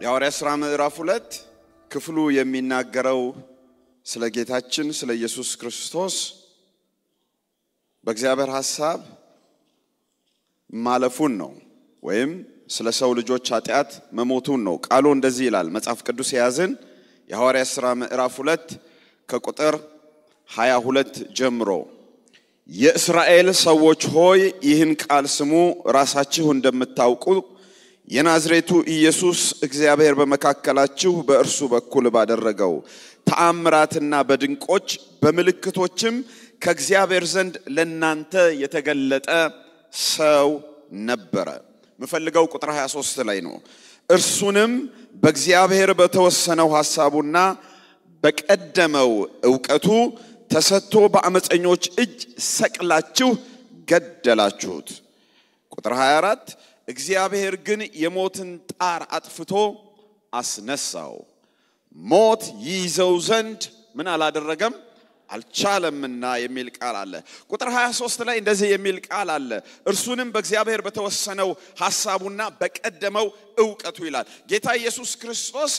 የሐዋርያት ሥራ ምዕራፍ 2 ክፍሉ የሚናገረው ስለ ጌታችን ስለ ኢየሱስ ክርስቶስ በእግዚአብሔር ሐሳብ ማለፉን ነው ወይም ስለ ሰው ልጆች ኃጢአት መሞቱን ነው። ቃሉ እንደዚህ ይላል። መጽሐፍ ቅዱስ ያዘን የሐዋርያት ሥራ ምዕራፍ 2 ከቁጥር 22 ጀምሮ የእስራኤል ሰዎች ሆይ ይህን ቃል ስሙ ራሳችሁ እንደምታውቁ የናዝሬቱ ኢየሱስ እግዚአብሔር በመካከላችሁ በእርሱ በኩል ባደረገው ተአምራትና በድንቆች በመልእክቶችም ከእግዚአብሔር ዘንድ ለናንተ የተገለጠ ሰው ነበረ። መፈልገው ቁጥር 23 ላይ ነው። እርሱንም በእግዚአብሔር በተወሰነው ሐሳቡና በቀደመው ዕውቀቱ ተሰጥቶ በአመፀኞች እጅ ሰቅላችሁ ገደላችሁት። ቁጥር 24 እግዚአብሔር ግን የሞትን ጣር አጥፍቶ አስነሳው፣ ሞት ይይዘው ዘንድ ምን አላደረገም አልቻለምና የሚል ቃል አለ። ቁጥር 23 ላይ እንደዚህ የሚል ቃል አለ። እርሱንም በእግዚአብሔር በተወሰነው ሐሳቡና በቀደመው ዕውቀቱ ይላል። ጌታ ኢየሱስ ክርስቶስ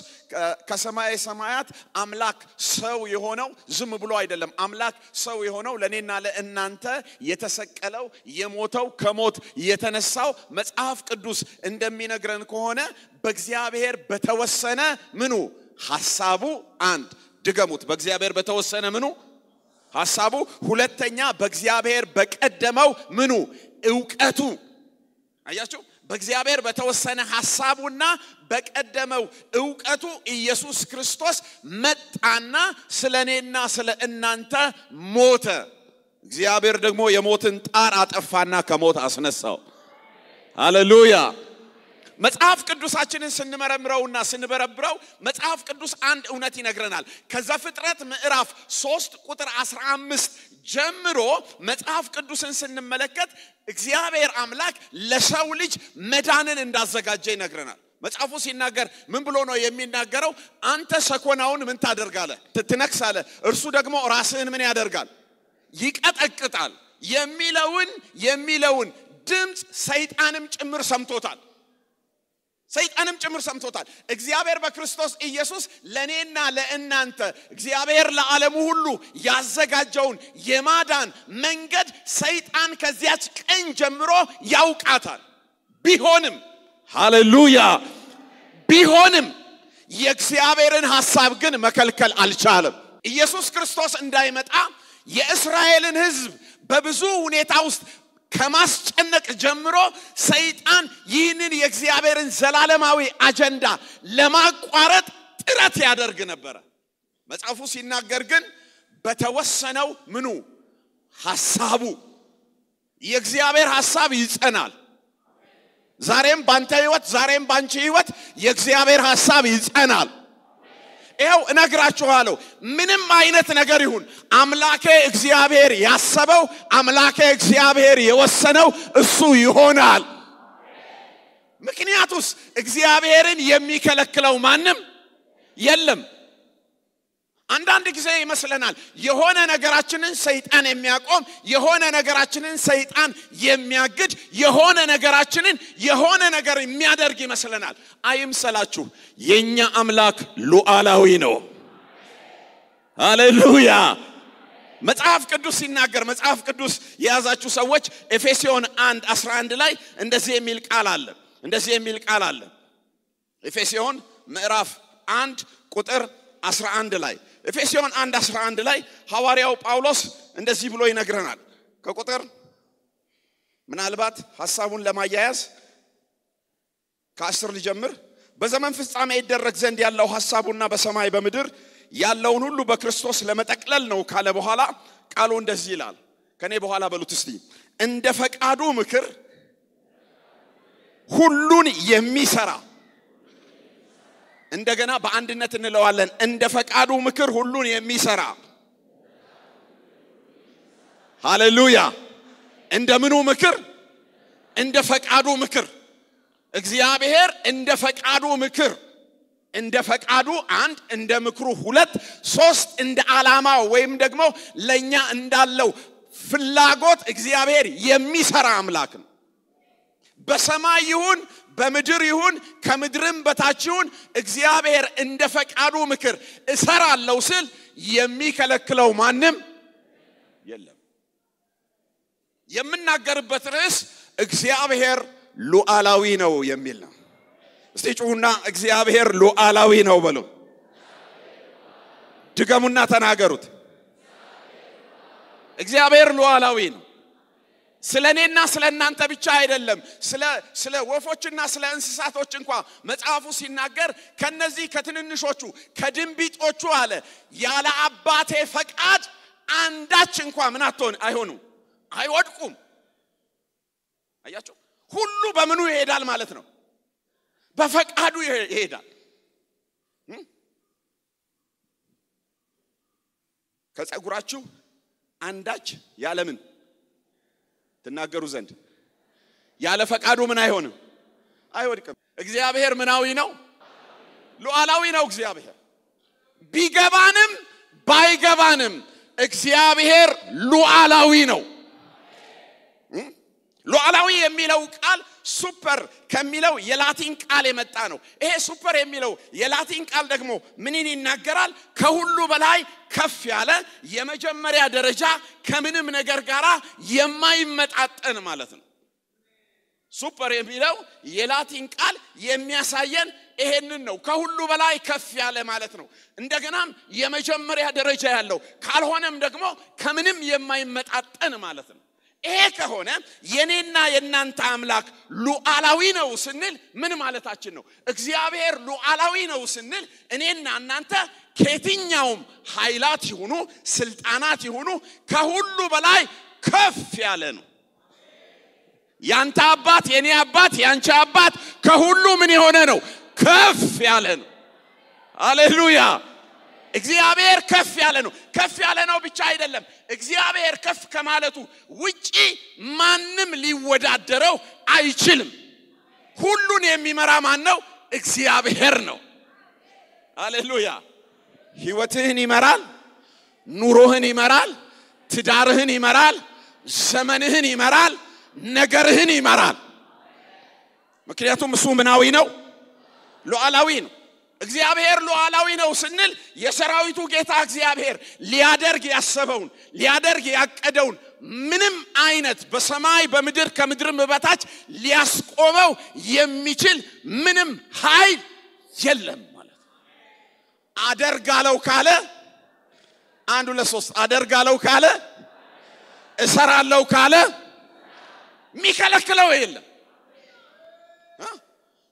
ከሰማይ ሰማያት አምላክ ሰው የሆነው ዝም ብሎ አይደለም። አምላክ ሰው የሆነው ለኔና ለእናንተ የተሰቀለው የሞተው ከሞት የተነሳው መጽሐፍ ቅዱስ እንደሚነግረን ከሆነ በእግዚአብሔር በተወሰነ ምኑ ሐሳቡ አንድ ድገሙት። በእግዚአብሔር በተወሰነ ምኑ ሐሳቡ ሁለተኛ በእግዚአብሔር በቀደመው ምኑ ዕውቀቱ። አያችሁ በእግዚአብሔር በተወሰነ ሐሳቡና በቀደመው ዕውቀቱ ኢየሱስ ክርስቶስ መጣና ስለኔና ስለእናንተ ሞተ። እግዚአብሔር ደግሞ የሞትን ጣር አጠፋና ከሞት አስነሳው። ሃሌሉያ። መጽሐፍ ቅዱሳችንን ስንመረምረውና ስንበረብረው መጽሐፍ ቅዱስ አንድ እውነት ይነግረናል። ከዘፍጥረት ምዕራፍ 3 ቁጥር 15 ጀምሮ መጽሐፍ ቅዱስን ስንመለከት እግዚአብሔር አምላክ ለሰው ልጅ መዳንን እንዳዘጋጀ ይነግረናል። መጽሐፉ ሲናገር ምን ብሎ ነው የሚናገረው? አንተ ሰኮናውን ምን ታደርጋለህ? ትነክሳለህ፣ እርሱ ደግሞ ራስህን ምን ያደርጋል? ይቀጠቅጣል የሚለውን ድምጽ ሰይጣንም ጭምር ሰምቶታል። እግዚአብሔር በክርስቶስ ኢየሱስ ለኔና ለእናንተ እግዚአብሔር ለዓለሙ ሁሉ ያዘጋጀውን የማዳን መንገድ ሰይጣን ከዚያች ቀን ጀምሮ ያውቃታል። ቢሆንም ሃሌሉያ ቢሆንም የእግዚአብሔርን ሐሳብ ግን መከልከል አልቻለም። ኢየሱስ ክርስቶስ እንዳይመጣ የእስራኤልን ሕዝብ በብዙ ሁኔታ ውስጥ ከማስጨነቅ ጀምሮ ሰይጣን ይህንን የእግዚአብሔርን ዘላለማዊ አጀንዳ ለማቋረጥ ጥረት ያደርግ ነበር። መጽሐፉ ሲናገር ግን በተወሰነው ምኑ ሐሳቡ የእግዚአብሔር ሐሳብ ይጸናል። ዛሬም ባንተ ሕይወት ዛሬም ባንቺ ሕይወት የእግዚአብሔር ሐሳብ ይጸናል። ይሄው እነግራችኋለሁ ምንም አይነት ነገር ይሁን አምላኬ እግዚአብሔር ያሰበው አምላኬ እግዚአብሔር የወሰነው እሱ ይሆናል። ምክንያቱስ እግዚአብሔርን የሚከለክለው ማንም የለም። አንዳንድ ጊዜ ይመስለናል የሆነ ነገራችንን ሰይጣን የሚያቆም የሆነ ነገራችንን ሰይጣን የሚያግድ የሆነ ነገር የሚያደርግ ይመስለናል። አይምሰላችሁ፣ የኛ አምላክ ሉዓላዊ ነው። ሃሌሉያ። መጽሐፍ ቅዱስ ሲናገር መጽሐፍ ቅዱስ የያዛችሁ ሰዎች ኤፌሶን 1:11 ላይ እንደዚህ የሚል ቃል አለ። ኤፌሶን ምዕራፍ 1 ቁጥር 11 ላይ ኤፌሶን 1:11 ላይ ሐዋርያው ጳውሎስ እንደዚህ ብሎ ይነግረናል። ከቁጥር ምናልባት ሐሳቡን ለማያያዝ ከ10 ልጀምር። በዘመን ፍጻሜ ይደረግ ዘንድ ያለው ሐሳቡና በሰማይ በምድር ያለውን ሁሉ በክርስቶስ ለመጠቅለል ነው ካለ በኋላ ቃሉ እንደዚህ ይላል። ከኔ በኋላ በሉት እስቲ እንደ ፈቃዱ ምክር ሁሉን የሚሰራ እንደገና በአንድነት እንለዋለን። እንደ ፈቃዱ ምክር ሁሉን የሚሰራ ሃሌሉያ። እንደምኑ ምክር? እንደ ፈቃዱ ምክር። እግዚአብሔር እንደ ፈቃዱ ምክር እንደ ፈቃዱ አንድ እንደ ምክሩ ሁለት ሶስት እንደ ዓላማው ወይም ደግሞ ለኛ እንዳለው ፍላጎት እግዚአብሔር የሚሰራ አምላክ ነው። በሰማይ ይሁን በምድር ይሁን ከምድርም በታች ይሁን እግዚአብሔር እንደፈቃዱ ምክር እሰራለሁ ሲል የሚከለክለው ማንም የለም። የምናገርበት ርዕስ እግዚአብሔር ሉዓላዊ ነው የሚል ነው። እስቲ ጩሁና እግዚአብሔር ሉዓላዊ ነው በሉ። ድገሙና ተናገሩት። እግዚአብሔር ሉዓላዊ ነው። ስለኔና ስለናንተ ብቻ አይደለም። ስለ ወፎችና ስለ እንስሳቶች እንኳን መጽሐፉ ሲናገር ከነዚህ ከትንንሾቹ ከድንቢጦቹ አለ ያለ አባቴ ፈቃድ አንዳች እንኳን ምን አይሆኑም አይወድቁም። አያችሁ ሁሉ በምኑ ይሄዳል ማለት ነው? በፈቃዱ ይሄዳል። ከጸጉራችሁ አንዳች ያለምን ተናገሩ ዘንድ ያለ ፈቃዱ ምን አይሆንም አይወድቅም። እግዚአብሔር ምናዊ ነው? ሉዓላዊ ነው። እግዚአብሔር ቢገባንም ባይገባንም እግዚአብሔር ሉዓላዊ ነው። ሉዓላዊ የሚለው ቃል ሱፐር ከሚለው የላቲን ቃል የመጣ ነው። ይሄ ሱፐር የሚለው የላቲን ቃል ደግሞ ምንን ይናገራል? ከሁሉ በላይ ከፍ ያለ የመጀመሪያ ደረጃ ከምንም ነገር ጋር የማይመጣጠን ማለት ነው። ሱፐር የሚለው የላቲን ቃል የሚያሳየን ይሄንን ነው። ከሁሉ በላይ ከፍ ያለ ማለት ነው። እንደገናም የመጀመሪያ ደረጃ ያለው ካልሆነም ደግሞ ከምንም የማይመጣጠን ማለት ነው። ይሄ ከሆነ የኔና የናንተ አምላክ ሉዓላዊ ነው ስንል ምን ማለታችን ነው? እግዚአብሔር ሉዓላዊ ነው ስንል እኔና እናንተ ከየትኛውም ኃይላት ይሁኑ ስልጣናት ይሁኑ ከሁሉ በላይ ከፍ ያለ ነው። ያንተ አባት የኔ አባት ያንቺ አባት ከሁሉ ምን የሆነ ነው? ከፍ ያለ ነው። ሃሌሉያ! እግዚአብሔር ከፍ ያለ ነው። ከፍ ያለ ነው ብቻ አይደለም። እግዚአብሔር ከፍ ከማለቱ ውጪ ማንም ሊወዳደረው አይችልም። ሁሉን የሚመራ ማን ነው? እግዚአብሔር ነው። ሃሌሉያ! ህይወትህን ይመራል፣ ኑሮህን ይመራል፣ ትዳርህን ይመራል፣ ዘመንህን ይመራል፣ ነገርህን ይመራል። ምክንያቱም እሱ ምናዊ ነው? ሉዓላዊ ነው። እግዚአብሔር ሉዓላዊ ነው ስንል የሰራዊቱ ጌታ እግዚአብሔር ሊያደርግ ያሰበውን ሊያደርግ ያቀደውን ምንም አይነት በሰማይ በምድር ከምድርም በታች ሊያስቆመው የሚችል ምንም ኃይል የለም ማለት ነው። አደርጋለሁ ካለ አንዱ ለሶስት አደርጋለሁ ካለ እሰራለሁ ካለ ሚከለክለው የለም።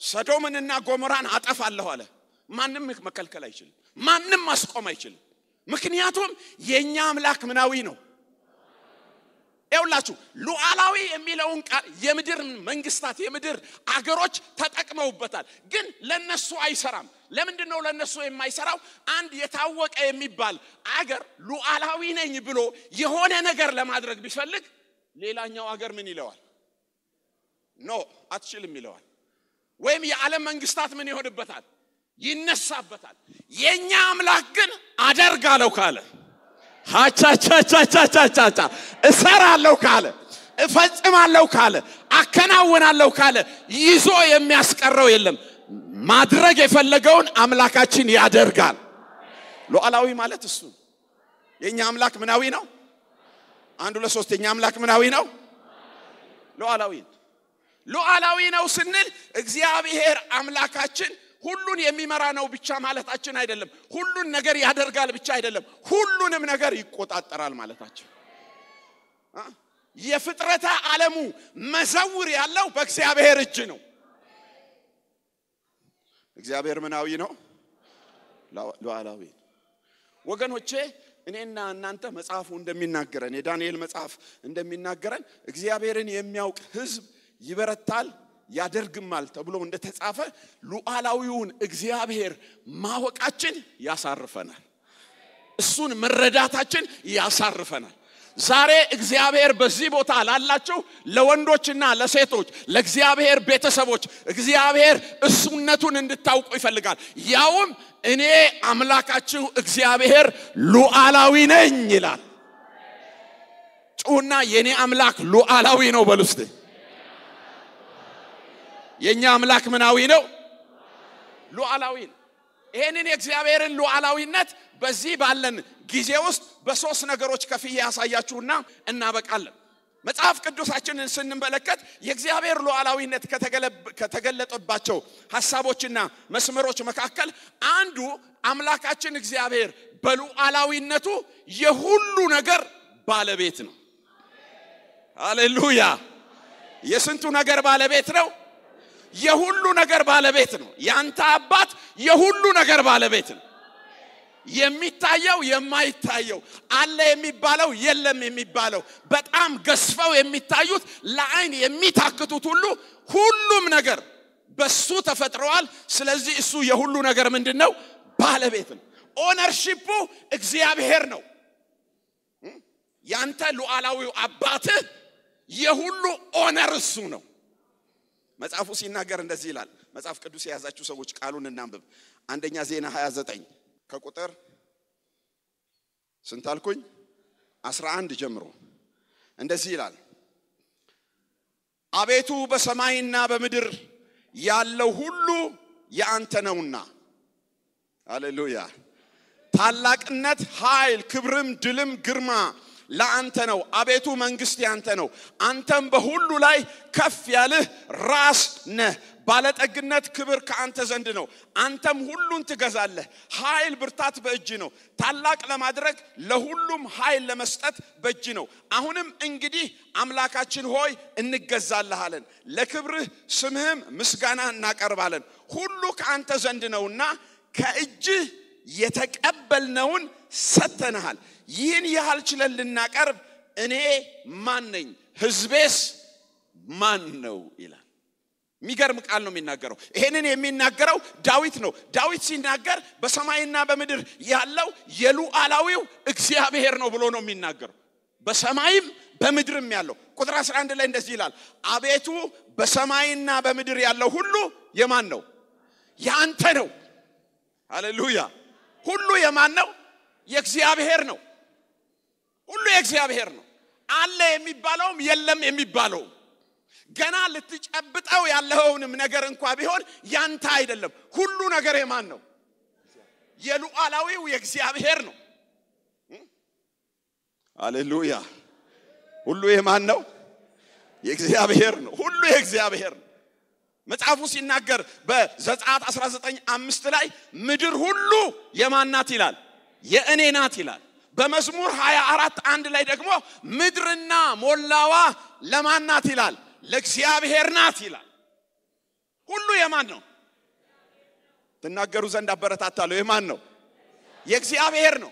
ሰዶምንና ጎሞራን አጠፋለሁ አለ። ማንም መከልከል አይችልም። ማንም ማስቆም አይችልም። ምክንያቱም የኛ አምላክ ምናዊ ነው። ይኸውላችሁ ሉዓላዊ የሚለውን ቃል የምድር መንግስታት የምድር አገሮች ተጠቅመውበታል። ግን ለነሱ አይሰራም። ለምንድን ነው ለነሱ የማይሰራው? አንድ የታወቀ የሚባል አገር ሉዓላዊ ነኝ ብሎ የሆነ ነገር ለማድረግ ቢፈልግ ሌላኛው አገር ምን ይለዋል? ኖ አትችልም ይለዋል። ወይም የዓለም መንግስታት ምን ይሆንበታል? ይነሳበታል። የኛ አምላክ ግን አደርጋለሁ ካለ ሃቻቻቻቻቻቻ እሰራለሁ ካለ እፈጽማለሁ ካለ አከናውናለሁ ካለ ይዞ የሚያስቀረው የለም። ማድረግ የፈለገውን አምላካችን ያደርጋል። ሉዓላዊ ማለት እሱ። የኛ አምላክ ምናዊ ነው? አንዱ ለሶስተኛ አምላክ ምናዊ ነው? ሉዓላዊ ነው። ሉዓላዊ ነው ስንል እግዚአብሔር አምላካችን ሁሉን የሚመራ ነው ብቻ ማለታችን አይደለም። ሁሉን ነገር ያደርጋል ብቻ አይደለም። ሁሉንም ነገር ይቆጣጠራል ማለታችን። የፍጥረተ ዓለሙ መዘውር ያለው በእግዚአብሔር እጅ ነው። እግዚአብሔር ምናዊ ነው? ሉዓላዊ። ወገኖቼ እኔና እናንተ መጽሐፉ እንደሚናገረን የዳንኤል መጽሐፍ እንደሚናገረን እግዚአብሔርን የሚያውቅ ሕዝብ ይበረታል ያደርግማል ተብሎ እንደተጻፈ ሉዓላዊውን እግዚአብሔር ማወቃችን ያሳርፈናል። እሱን መረዳታችን ያሳርፈናል። ዛሬ እግዚአብሔር በዚህ ቦታ ላላችሁ ለወንዶችና ለሴቶች ለእግዚአብሔር ቤተሰቦች እግዚአብሔር እሱነቱን እንድታውቁ ይፈልጋል። ያውም እኔ አምላካችሁ እግዚአብሔር ሉዓላዊ ነኝ ይላል። ጩና የኔ አምላክ ሉዓላዊ ነው በሉስቲ። የኛ አምላክ ምናዊ ነው ሉዓላዊ ነው ይሄንን የእግዚአብሔርን ሉዓላዊነት በዚህ ባለን ጊዜ ውስጥ በሶስት ነገሮች ከፍዬ ያሳያችሁና እናበቃለን መጽሐፍ ቅዱሳችንን ስንመለከት የእግዚአብሔር ሉዓላዊነት ከተገለጠባቸው ሐሳቦችና መስመሮች መካከል አንዱ አምላካችን እግዚአብሔር በሉዓላዊነቱ የሁሉ ነገር ባለቤት ነው ሃሌሉያ የስንቱ ነገር ባለቤት ነው የሁሉ ነገር ባለቤት ነው ያንተ አባት የሁሉ ነገር ባለቤት ነው የሚታየው የማይታየው አለ የሚባለው የለም የሚባለው በጣም ገስፈው የሚታዩት ለዓይን የሚታክቱት ሁሉም ነገር በሱ ተፈጥሯል ስለዚህ እሱ የሁሉ ነገር ምንድነው ባለቤት ነው ኦነርሺፑ እግዚአብሔር ነው ያንተ ሉዓላዊው አባት የሁሉ ኦነር እሱ ነው መጽሐፉ ሲናገር እንደዚህ ይላል መጽሐፍ ቅዱስ የያዛችሁ ሰዎች ቃሉን እናንብብ አንደኛ ዜና 29 ከቁጥር ስንት አልኩኝ 11 ጀምሮ እንደዚህ ይላል አቤቱ በሰማይና በምድር ያለው ሁሉ ያንተ ነውና ሃሌሉያ ታላቅነት ኃይል ክብርም ድልም ግርማ ለአንተ ነው አቤቱ መንግስት ያንተ ነው አንተም በሁሉ ላይ ከፍ ያለህ ራስ ነህ ባለጠግነት ክብር ከአንተ ዘንድ ነው አንተም ሁሉን ትገዛለህ ኃይል ብርታት በእጅ ነው ታላቅ ለማድረግ ለሁሉም ኃይል ለመስጠት በእጅ ነው አሁንም እንግዲህ አምላካችን ሆይ እንገዛለሃለን ለክብርህ ስምህም ምስጋና እናቀርባለን ሁሉ ከአንተ ዘንድ ነውና ከእጅህ የተቀበልነውን ሰተናል ይህን ያህል ችለን ልናቀርብ እኔ ማን ነኝ ህዝቤስ ማን ነው ይላል ሚገርም ቃል ነው የሚናገረው ይሄንን የሚናገረው ዳዊት ነው ዳዊት ሲናገር በሰማይና በምድር ያለው የሉዓላዊው እግዚአብሔር ነው ብሎ ነው የሚናገረው በሰማይም በምድርም ያለው ቁጥር 11 ላይ እንደዚህ ይላል አቤቱ በሰማይና በምድር ያለው ሁሉ የማን ነው ያንተ ነው ሃሌሉያ ሁሉ የማን ነው የእግዚአብሔር ነው ሁሉ የእግዚአብሔር ነው አለ የሚባለውም የለም የሚባለው ገና ልትጨብጠው ያለውንም ነገር እንኳን ቢሆን ያንተ አይደለም ሁሉ ነገር የማን ነው የሉዓላዊው የእግዚአብሔር ነው ሃሌሉያ ሁሉ የማን ነው የእግዚአብሔር ነው ሁሉ የእግዚአብሔር ነው መጽሐፉ ሲናገር በዘጸአት 19:5 ላይ ምድር ሁሉ የማን ናት ይላል የእኔ ናት ይላል በመዝሙር 24:1 ላይ ደግሞ ምድርና ሞላዋ ለማን ናት ይላል ለእግዚአብሔር ናት ይላል ሁሉ የማን ነው ተናገሩ ዘንድ አበረታታለሁ የማን ነው የእግዚአብሔር ነው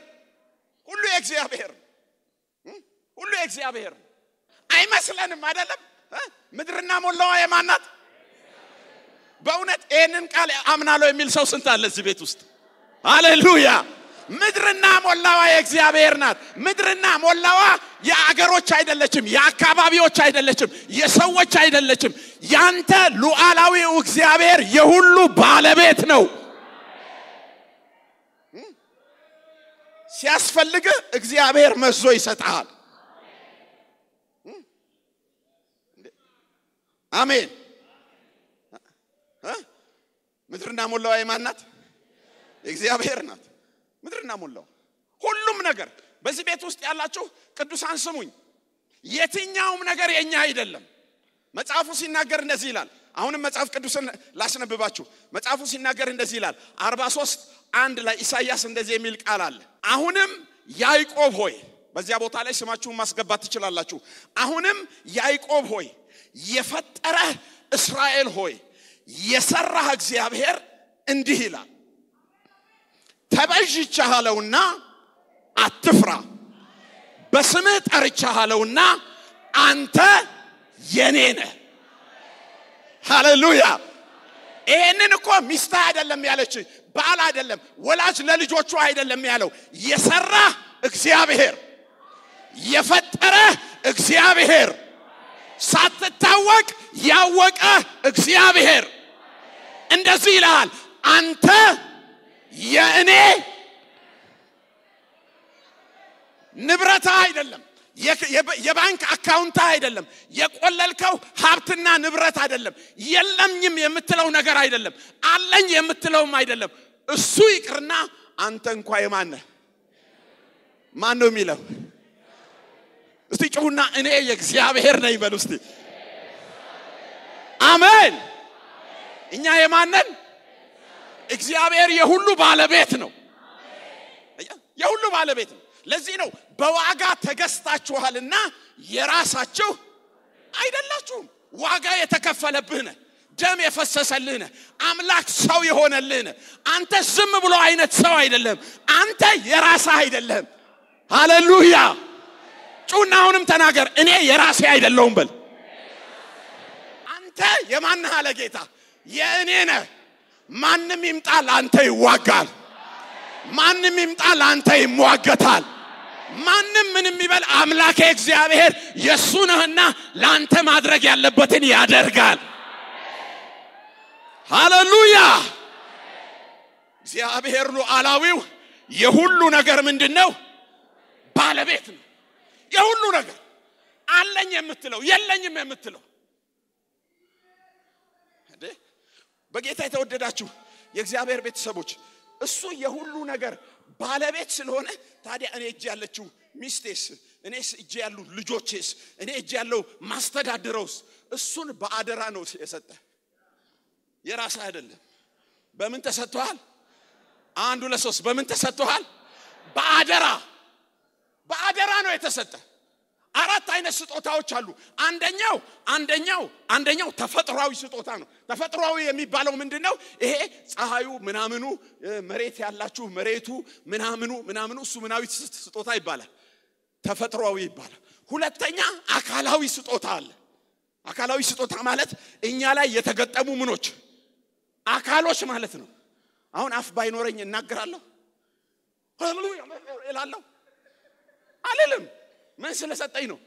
ሁሉ የእግዚአብሔር ሁሉ የእግዚአብሔር አይመስለንም አይደለም ምድርና ሞላዋ የማን ናት በእውነት ይሄንን ቃል አምናለሁ የሚል ሰው ስንት አለ እዚህ ቤት ውስጥ ሃሌሉያ ምድርና ሞላዋ የእግዚአብሔር ናት ምድርና ሞላዋ የአገሮች አይደለችም የአካባቢዎች አይደለችም የሰዎች አይደለችም ያንተ ሉዓላዊው እግዚአብሔር የሁሉ ባለቤት ነው ሲያስፈልግ እግዚአብሔር መዞ ይሰጣል አሜን ምድርና ሞላዋ የማን ናት የእግዚአብሔር ናት ምድርና ሞላው ሁሉም ነገር በዚህ ቤት ውስጥ ያላችሁ ቅዱሳን ስሙኝ የትኛውም ነገር የኛ አይደለም መጽሐፉ ሲናገር እንደዚህ ይላል አሁንም መጽሐፍ ቅዱስን ላስነብባችሁ መጽሐፉ ሲናገር እንደዚህ ይላል 43:1 ላይ ኢሳይያስ እንደዚህ የሚል ቃል አለ አሁንም ያዕቆብ ሆይ በዚያ ቦታ ላይ ስማችሁን ማስገባት ትችላላችሁ አሁንም ያዕቆብ ሆይ የፈጠረህ እስራኤል ሆይ የሰራህ እግዚአብሔር እንዲህ ይላል ተበጅቻለሁና አትፍራ በስምህ ጠርቻለሁና አንተ የኔ ነህ ሃሌሉያ ይሄንን እኮ ሚስት አይደለም ያለች ባል አይደለም ወላጅ ለልጆቹ አይደለም ያለው የሰራ እግዚአብሔር የፈጠረ እግዚአብሔር ሳትታወቅ ያወቀ እግዚአብሔር እንደዚህ ይላል አንተ የእኔ ንብረት አይደለም የባንክ አካውንት አይደለም የቆለልከው ሀብትና ንብረት አይደለም የለምኝም የምትለው ነገር አይደለም አለኝ የምትለውም አይደለም እሱ ይቅርና አንተ እንኳን ማን ነው የሚለው እስቲ ጮሁና እኔ የእግዚአብሔር ነኝ በሉ እስቲ አሜን እኛ የማነን እግዚአብሔር የሁሉ ባለቤት ነው የሁሉ ባለቤት ነው ለዚህ ነው በዋጋ ተገዝታችኋልና የራሳችሁ አይደላችሁም ዋጋ የተከፈለብህ ነህ ደም የፈሰሰልህ ነህ አምላክ ሰው የሆነልህ ነህ አንተ ዝም ብሎ አይነት ሰው አይደለም አንተ የራስህ አይደለም ሃሌሉያ ጩና አሁንም ተናገር እኔ የራሴ አይደለሁም በል አንተ የማን ነህ አለ ጌታ የእኔ ነህ ማንንም ይምጣል አንተ ይዋጋል ማንንም ይምጣል አንተ ይሟገታል ማንንም ምንም ይበል አምላኬ እግዚአብሔር የሱ ነህና ላንተ ማድረግ ያለበትን ያደርጋል ሃሌሉያ እግዚአብሔር ሉዓላዊው የሁሉ ነገር ምንድነው ባለቤት ነው የሁሉ ነገር አለኝ የምትለው የለኝም የምትለው በጌታ የተወደዳችሁ የእግዚአብሔር ቤተሰቦች እሱ የሁሉ ነገር ባለቤት ስለሆነ ታዲያ እኔ እጅ ያለችው ሚስቴስ እኔስ እጅ ያሉ ልጆቼስ እኔ እጅ ያለው ማስተዳድረውስ እሱን በአደራ ነው የሰጠ የራስ አይደለም በምን ተሰጥቷል አንዱ ለሶስት በምን ተሰጥቷል በአደራ ነው የተሰጠ አራት አይነት ስጦታዎች አሉ አንደኛው ተፈጥሯዊ ስጦታ ነው ተፈጥሯዊ የሚባለው ምንድነው ይሄ ፀሐዩ ምናምኑ መሬት ያላችሁ መሬቱ ምናምኑ እሱ ምናዊ ስጦታ ይባላል ተፈጥሯዊ ይባላል ሁለተኛ አካላዊ ስጦታ አለ አካላዊ ስጦታ ማለት እኛ ላይ የተገጠሙ ምኖች አካሎች ማለት ነው አሁን አፍ ባይኖረኝ እናገራለሁ ሃሌሉያ እላለሁ አለለም ምን ስለሰጠኝ ነው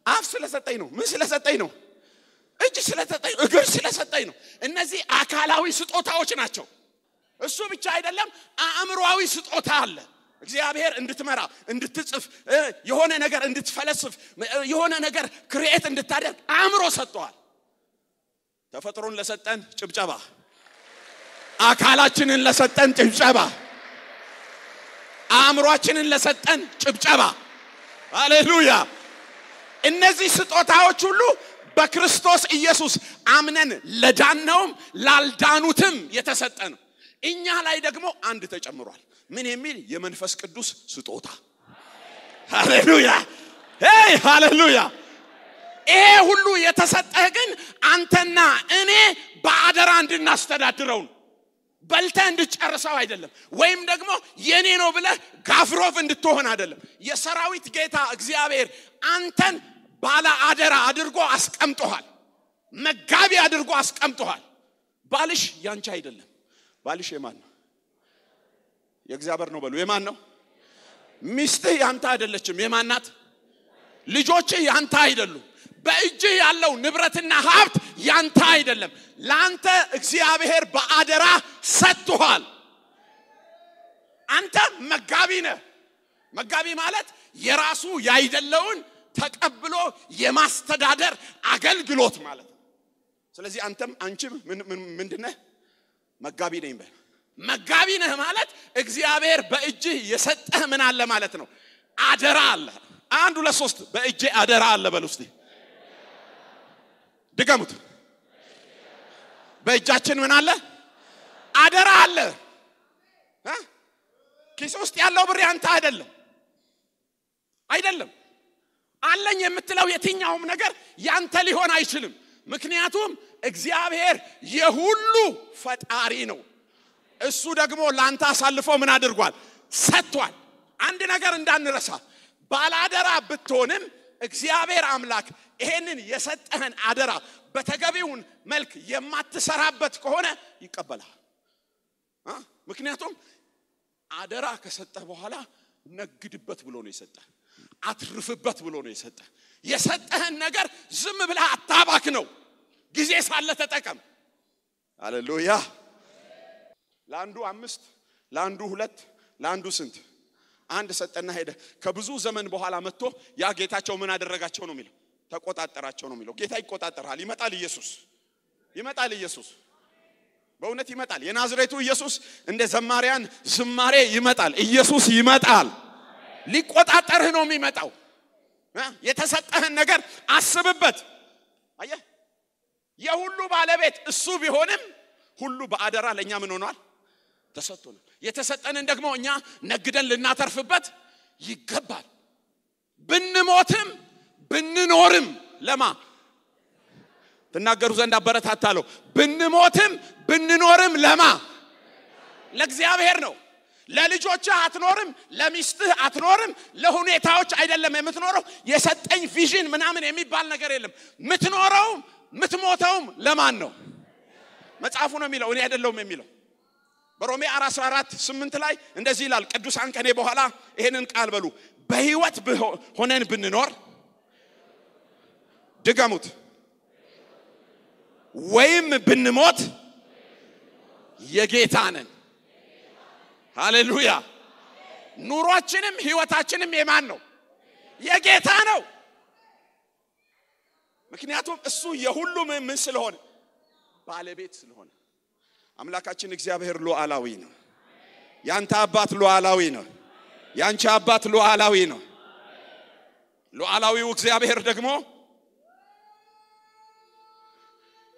አፍ ስለሰጠኝ ነው ምን ስለሰጠኝ ነው እጅ ስለሰጠኝ እግር ስለሰጠኝ ነው እነዚህ አካላዊ ስጦታዎች ናቸው እሱ ብቻ አይደለም አእምሮአዊ ስጦታ አለ እግዚአብሔር እንድትመራ እንድትጽፍ የሆነ ነገር እንድትፈለስፍ የሆነ ነገር ክሬት እንድታደርግ አእምሮ ሰጥቷል ተፈጥሮን ለሰጠን ጭብጨባ አካላችንን ለሰጠን ጭብጨባ አእምሮአችንን ለሰጠን ጭብጨባ ሃሌሉያ እነዚህ ስጦታዎች ሁሉ በክርስቶስ ኢየሱስ አምነን ለዳነውም ላልዳኑትም የተሰጠ ነው እኛ ላይ ደግሞ አንድ ተጨምሯል ምን የሚል የመንፈስ ቅዱስ ስጦታ ሃሌሉያ ሄይ ሃሌሉያ ይሄ ሁሉ የተሰጠህ ግን አንተና እኔ በአደራ እንድናስተዳድረው ነው በልተ እንድጨርሰው አይደለም ወይም ደግሞ የኔ ነው ብለ ጋፍሮፍ እንድትሆን አይደለም የሰራዊት ጌታ እግዚአብሔር አንተን ባለ አደራ አድርጎ አስቀምጧል መጋቢ አድርጎ አስቀምጧል ባልሽ ያንቺ አይደለም ባልሽ የማን ነው የእግዚአብሔር ነው በሉ የማን ነው ሚስትህ ያንተ አይደለችም የማን ናት ልጆችህ ያንተ አይደሉም በእጅ ያለው ንብረትና ሀብት ያንተ አይደለም ላንተ እግዚአብሔር በአደራ ሰጥቷል አንተ መጋቢ ነህ መጋቢ ማለት የራሱ ያይደለውን ተቀብሎ የማስተዳደር አገልግሎት ማለት ስለዚህ አንተም አንቺም ምንድነህ መጋቢ ነኝ በል መጋቢ ነህ ማለት እግዚአብሔር በእጅ የሰጠህ ምን አለ ማለት ነው አደራ አለ አንዱ ለሶስት በእጅ አደራ አለ በል እስቲ ድገሙት በእጃችን ምን አለ አደራ አለ ኪስ ውስጥ ያለው ብር ያንተ አይደለም አለኝ የምትለው የትኛውም ነገር ያንተ ሊሆን አይችልም ምክንያቱም እግዚአብሔር የሁሉ ፈጣሪ ነው እሱ ደግሞ ላንተ አሳልፎ ምን አድርጓል ሰጥቷል አንድ ነገር እንዳንረሳ ባላደራ ብትሆንም እግዚአብሔር አምላክ ይሄንን የሰጠህን አደራ በተገቢውን መልክ የማትሰራበት ከሆነ ይቀበላል ምክንያቱም አደራ ከሰጠህ በኋላ ነግድበት ብሎ ነው የሰጠህ አትርፍበት ብሎ ነው የሰጠህን ነገር ዝም ብለህ አታባክ ነው ጊዜ ሳለ ተጠቀም ሃሌሉያ ለአንዱ 5 ለአንዱ 2 ለአንዱ ስንት አንድ ሰጠና ሄደ ከብዙ ዘመን በኋላ መጥቶ ያ ጌታቸው ምን አደረጋቸው ነው የሚለው ተቆጣጣራቸው ነው የሚለው ጌታ ይቆጣጣራል ይመጣል ኢየሱስ በእውነት ይመጣል የናዝሬቱ ኢየሱስ እንደ ዘማሪያን ዝማሬ ይመጣል ኢየሱስ ይመጣል ሊቆጣጣርህ ነው የሚመጣው የተሰጠህን ነገር አስብበት አየህ የሁሉ ባለቤት እሱ ቢሆንም ሁሉ በአደራ ለኛ ምን ሆኗል ተሰጥቶናል የተሰጠንን ደግሞ እኛ ነግደን ልናተርፍበት ይገባል ብንሞትም ብንኖርም ለማ ተናገሩ ዘንድ አበረታታለሁ ብንሞትም ብንኖርም ለማ ለእግዚአብሔር ነው ለልጆችህ አትኖርም ለሚስትህ አትኖርም ለሁኔታዎች አይደለም የምትኖረው የሰጠኝ ቪዥን ምናምን የሚባል ነገር የለም ምትኖረው ምትሞተውም ለማን ነው መጽሐፉ ነው የሚለው እኔ አይደለም የሚለው በሮሜ 4:8 ላይ እንደዚህ ይላል ቅዱሳን ከኔ በኋላ ይሄንን ቃል በሉ በህይወት ሆነን ብንኖር ድጋሙት ወይም ብንሞት የጌታ ነን ሃሌሉያ ኑሯችንም ህይወታችንም የማን ነው የጌታ ነው ምክንያቱም እሱ የሁሉም ምን ስለሆነ ባለቤት ስለሆነ አምላካችን እግዚአብሔር ሉዓላዊ ነው ያንተ አባት ሉዓላዊ ነው ያንቺ አባት ሉዓላዊ ነው ሉዓላዊው እግዚአብሔር ደግሞ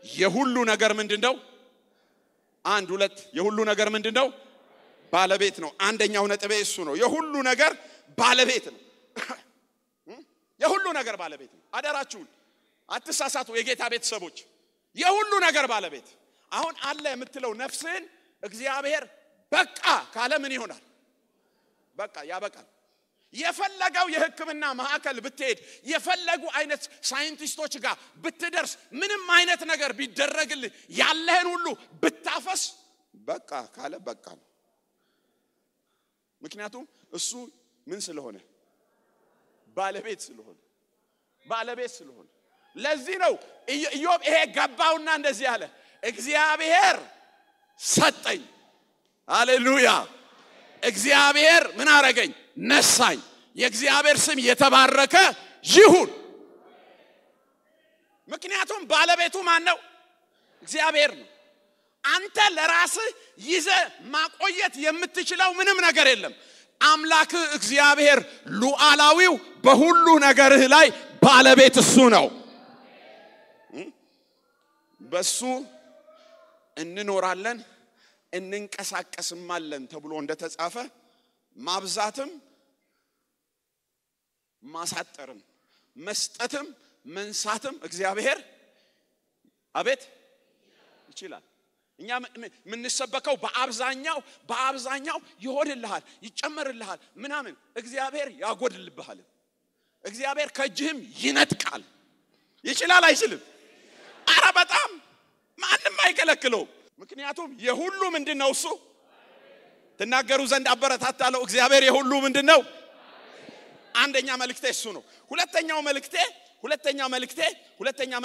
የሁሉ ነገር ምንድነው አንድ ሁለት የሁሉ ነገር ምንድነው ባለቤት ነው አንደኛው ነጥቤ እሱ ነው የሁሉ ነገር ባለቤት ነው የሁሉ ነገር ባለቤት ነው አደራችሁን አትሳሳቱ የጌታ ቤተሰቦች የሁሉ ነገር ባለቤት አሁን አለ የምትለው ነፍስን እግዚአብሔር በቃ ካለ ምን ይሆናል በቃ ያበቃል የፈለገው የሕክምና ማዕከል ብትሄድ የፈለጉ አይነት ሳይንቲስቶች ጋር ብትደርስ ምንም አይነት ነገር ቢደረግልህ ያለህን ሁሉ ብታፈስ በቃ ካለ በቃ ነው ምክንያቱም እሱ ምን ስለሆነ ባለቤት ስለሆነ ለዚህ ነው ኢዮብ ይሄ ገባውና እንደዚህ ያለ እግዚአብሔር ሰጠኝ ሃሌሉያ እግዚአብሔር ምን አረገኝ ነሳኝ የእግዚአብሔር ስም የተባረከ ይሁን ምክንያቱም ባለቤቱ ማን ነው እግዚአብሔር ነው አንተ ለራስህ ይዘ ማቆየት የምትችለው ምንም ነገር የለም አምላክ እግዚአብሔር ሉዓላዊው በሁሉ ነገርህ ላይ ባለቤት እሱ ነው በሱ እንኖራለን እንንቀሳቀስማለን ተብሎ እንደተጻፈ ማብዛትም ማሳጠርም መስጠትም መንሳትም እግዚአብሔር አቤት ይችላል እኛ ምን እንሰበከው በአብዛኛው ይሆድልሃል ይጨመርልሃል ምናምን እግዚአብሔር ያጎድልብሃል እግዚአብሔር ከጅህም ይነጥቃል ይችላል አይችልም አረ በጣም ማንንም አይከለክለው ምክንያቱም የሁሉ ምንድነው እሱ ተናገሩ ዘንድ አበረታታለሁ እግዚአብሔር የሁሉ ምንድነው አንደኛ መልእክቴ እሱ ነው ሁለተኛው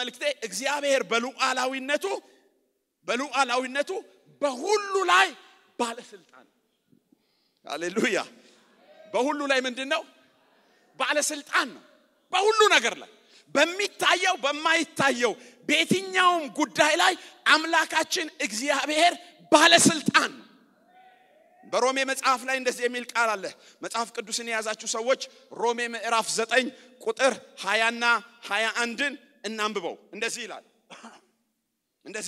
መልእክቴ እግዚአብሔር በሉዓላዊነቱ በሁሉ ላይ ባለስልጣን ሃሌሉያ በሁሉ ላይ ምንድነው ባለስልጣን ነው በሁሉ ነገር ላይ በሚታየው በማይታየው በየትኛውም ጉዳይ ላይ አምላካችን እግዚአብሔር ባለስልጣን በሮሜ መጽሐፍ ላይ እንደዚህ የሚል ቃል አለ መጽሐፍ ቅዱስን የያዛችሁ ሰዎች ሮሜ ምዕራፍ 9 ቁጥር 20 እና 21ን እናንብበው እንደዚህ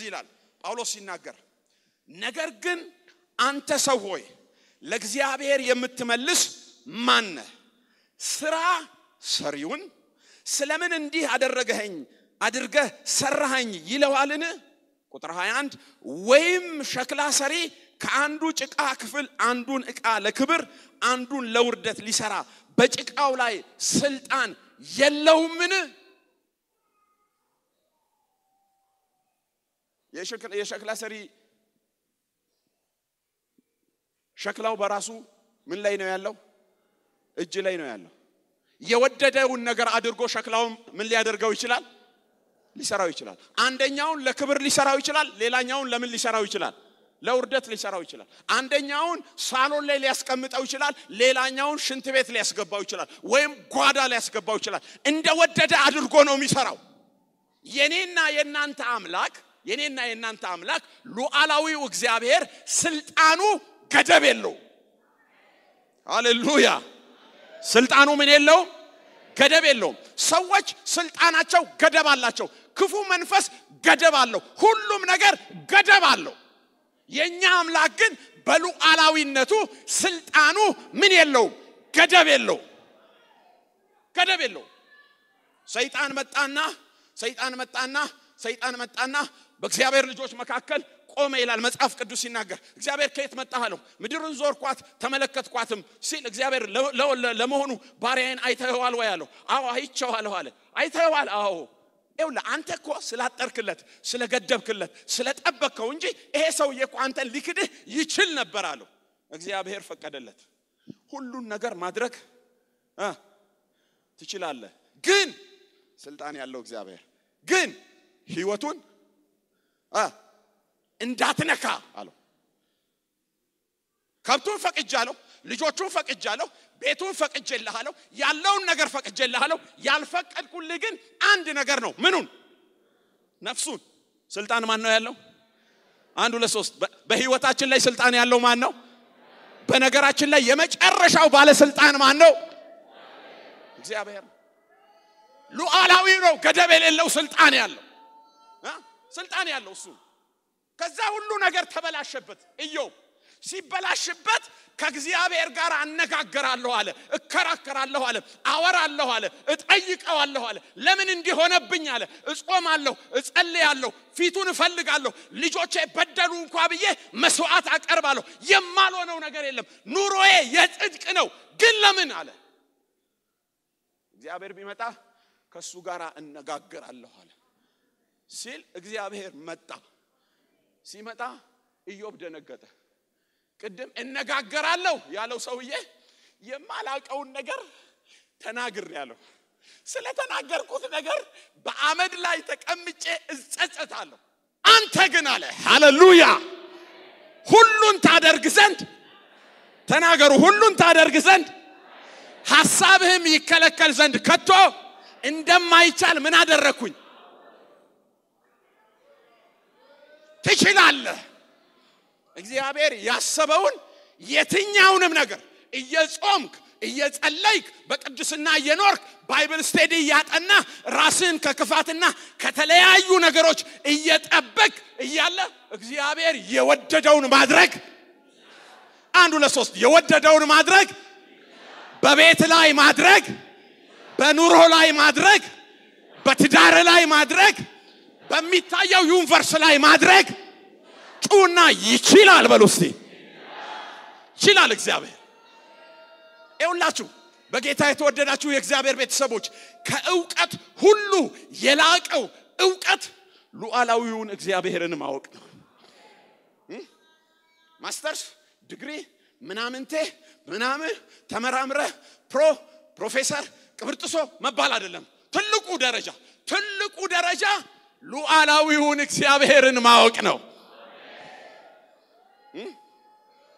ይላል ጳውሎስ ሲናገር ነገር ግን አንተ ሰው ሆይ ለእግዚአብሔር የምትመልስ ማን ነህ ስራ ሰሪውን ስለምን እንዲህ አድርገህ ሰራኸኝ ይለዋልን ቁጥር 21 ወይም ሸክላ ሰሪ ከአንዱ ጭቃ ክፍል አንዱን ዕቃ ለክብር አንዱን ለውርደት ሊሰራ በጭቃው ላይ ስልጣን የለውምን የሸክላ ሰሪ ሸክላው በራሱ ምን ላይ ነው ያለው እጅ ላይ ነው ያለው የወደደውን ነገር አድርጎ ሸክላው ምን ሊያደርገው ይችላል ሊሰራው ይችላል አንደኛውን ለክብር ሊሰራው ይችላል ሌላኛውን ለምን ሊሰራው ይችላል ለውርደት ሊሰራው ይችላል አንደኛውን ሳሎን ላይ ሊያስቀምጠው ይችላል ሌላኛውን ሽንት ቤት ሊያስገባው ይችላል ወይም ጓዳ ሊያስገባው ይችላል እንደወደደ አድርጎ ነው የሚሰራው የኔና የናንተ አምላክ ሉዓላዊው እግዚአብሔር ስልጣኑ ገደብ የለው ሃሌሉያ ስልጣኑ ምን የለው ገደብ የለው ሰዎች ስልጣናቸው ገደብ አላቸው ክፉ መንፈስ ገደብ አለው ሁሉም ነገር ገደብ አለው የኛ አምላክ ግን በሉዓላዊነቱ ስልጣኑ ምን የለው ገደብ የለው ሰይጣን መጣና በእግዚአብሔር ልጆች መካከል ቆመ ይላል መጽሐፍ ቅዱስ ሲናገር እግዚአብሔር ከየት መጣህ አለው ምድርን ዞርኳት ተመለከትኳትም ሲል እግዚአብሔር ለመሆኑ ባሪያዬን አይተኸዋል ወይ አለው አዎ አይቼዋለሁ አለ አይተኸዋል አዎ ይውላ አንተ እኮ ስላጠርክለት ስለገደብክለት ስለጠበቀው እንጂ ይሄ ሰውዬ እኮ አንተን ሊክድህ ይችል ነበር አለው እግዚአብሔር ፈቀደለት ሁሉን ነገር ማድረግ ትችላለህ ግን ስልጣን ያለው እግዚአብሔር ግን ህይወቱን እንዳትነካ አለው ከብቱን ፈቅጃለሁ ልጆቹን ፈቅጃለሁ ቤቱን ፈቅጄልሃለሁ ያለውን ነገር ፈቅጄልሃለሁ ያልፈቀድኩልህ ግን አንድ ነገር ነው ምኑን ነፍሱን ስልጣን ማን ነው ያለው አንድ ሁለት ሶስት በህይወታችን ላይ ስልጣን ያለው ማን ነው በነገራችን ላይ የመጨረሻው ባለ ስልጣን ማን ነው እግዚአብሔር ሉዓላዊ ነው ገደብ የሌለው ስልጣን ያለው እሱ ከዛ ሁሉ ነገር ተበላሸበት ኢዮብ ሲበላሽበት ከእግዚአብሔር ጋር አነጋገራለሁ አለ እከራከራለሁ አለ አወራለሁ አለ እጠይቀዋለሁ አለ ለምን እንዲሆነብኝ አለ እጾማለሁ እጸልያለሁ ፊቱን እፈልጋለሁ ልጆቼ በደሉ እንኳን ብዬ መስዋዕት አቀርባለሁ የማልሆነው ነገር የለም ኑሮዬ የጽድቅ ነው ግን ለምን አለ እግዚአብሔር ቢመጣ ከሱ ጋር እነጋገራለሁ አለ ሲል እግዚአብሔር መጣ ሲመጣ ኢዮብ ደነገጠ ቅድም እነጋገራለሁ ያለው ሰውዬ የማላቀውን ነገር ተናግር ያለው ስለተናገርኩት ነገር በአመድ ላይ ተቀምጬ እጸጸታለሁ አንተ ግን አለ ሃሌሉያ ሁሉን ታደርግ ዘንድ ተናገሩ ሁሉን ታደርግ ዘንድ ሐሳብህም ይከለከል ዘንድ ከቶ እንደማይቻል ምን አደረኩኝ ትችላለህ እግዚአብሔር ያሰበውን የትኛውንም ነገር እየጾምክ እየጸለይክ በቅድስና እየኖርክ ባይብል ስቴዲ ያጠና ራስን ከክፋትና ከተለያዩ ነገሮች እየጠበቅ እያለ እግዚአብሔር የወደደውን ማድረግ አንድ ሁለት ሶስት የወደደውን ማድረግ በቤት ላይ ማድረግ በኑሮ ላይ ማድረግ በትዳር ላይ ማድረግ በሚታየው ዩኒቨርስ ላይ ማድረግ ጩና ይችላል በሉስቲ ይችላል እግዚአብሔር ይውላችሁ በጌታ የተወደዳችሁ የእግዚአብሔር ቤተሰቦች ከእውቀት ሁሉ የላቀው እውቀት ሉዓላዊውን እግዚአብሔርን ማወቅ ነው ማስተርስ ዲግሪ ምናምንቴ ተመራምረ ፕሮፌሰር ቅብርጥሶ መባል አይደለም ትልቁ ደረጃ ሉዓላዊውን እግዚአብሔርን ማወቅ ነው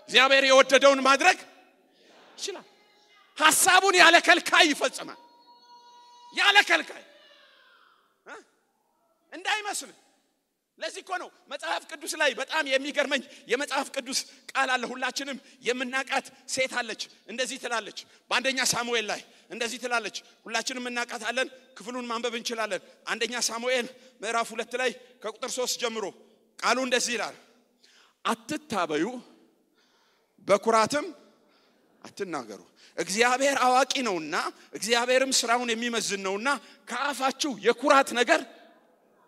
እግዚአብሔር የወደደውን ማድረግ ይችላል ሐሳቡን ያለ ከልካይ ይፈጽማል ያለ ከልካይ እንዳይመስል ለዚህ እኮ ነው መጽሐፍ ቅዱስ ላይ በጣም የሚገርመኝ የመጽሐፍ ቅዱስ ቃል አለ ሁላችንም የምናቃት ሴት አለች እንደዚህ ትላለች በአንደኛ ሳሙኤል ላይ እንደዚህ ትላለች ሁላችንም እናቃታለን ክፍሉን ማንበብ እንችላለን አንደኛ ሳሙኤል ምዕራፍ 2 ላይ ከቁጥር 3 ጀምሮ ቃሉ እንደዚህ ይላል አትታበዩ በኩራትም አትናገሩ እግዚአብሔር አዋቂ ነውና እግዚአብሔርም ስራውን የሚመዝን ነውና ከአፋችሁ የኩራት ነገር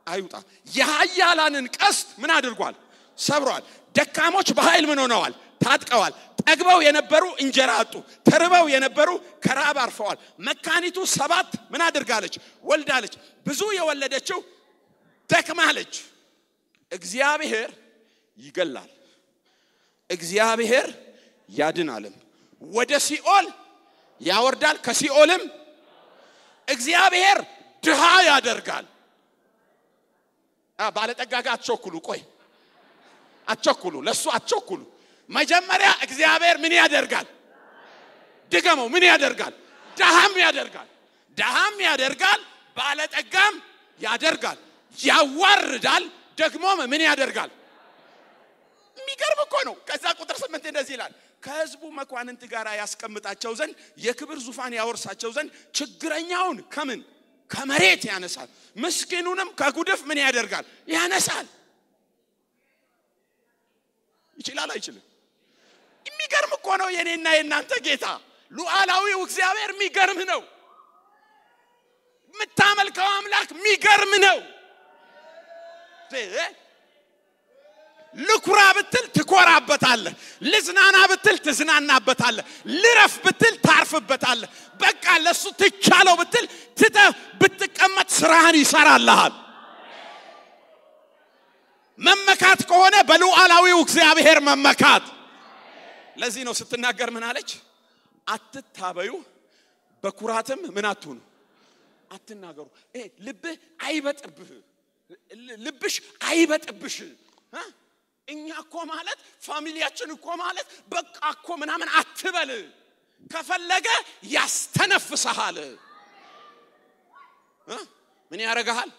አይውጣ የኃያላንን ቀስት ምን አድርጓል ሰብሯል ደካሞች በኃይል ምን ሆነዋል ታጥቀዋል ጠግበው የነበሩ እንጀራ አጡ ተርበው የነበሩ ከራብ አርፈዋል መካኒቱ 7 ምን አድርጋለች ወልዳለች ብዙ የወለደችው ደክማለች እግዚአብሔር ይገላል እግዚአብሔር ያድናልም ወደ ሲኦል ያወርዳል ከሲኦልም እግዚአብሔር ድሃ ያደርጋል ባለጠጋ ጋር አትቸኩሉ ቆይ አትቸኩሉ ለሱ አትቸኩሉ መጀመሪያ እግዚአብሔር ምን ያደርጋል ድገመው ምን ያደርጋል ደሃም ያደርጋል ባለጠጋም ያደርጋል ያዋርዳል ደግሞ ምን ያደርጋል የሚገርም እኮ ነው ከዛ ቁጥር 8 እንደዚህ ይላል ከህዝቡ መኳንንት ጋር ያስቀምጣቸው ዘንድ የክብር ዙፋን ያወርሳቸው ዘንድ ችግረኛውን ከመሬት ያነሳል ምስኪኑንም ከጉድፍ ምን ያደርጋል ያነሳል ይችላል አይችልም የሚገርም እኮ ነው የኔና የናንተ ጌታ ሉዓላዊው እግዚአብሔር የሚገርም ነው የምታመልከው አምላክ የሚገርም ነው ልኩራ ብትል ትኮራበታለህ ልዝናና ብትል ትዝናናበታለህ ልረፍ ብትል ታርፍበታለህ በቃ ለሱ ትቻለው ብትል ብትቀመጥ ስራህን ይሰራልሃል መመካት ከሆነ በሉዓላዊው እግዚአብሔር መመካት ለዚህ ነው ስትናገር ምን አለች አትታበዩ በኩራትም ምን አትሁኑ አትናገሩ ልብሽ አይበጥብሽ እኛ እኮ ማለት ፋሚሊያችን እኮ ማለት በቃ እኮ ምናምን አትበል ከፈለገ ያስተነፍሰሃል ምን ያረጋሃል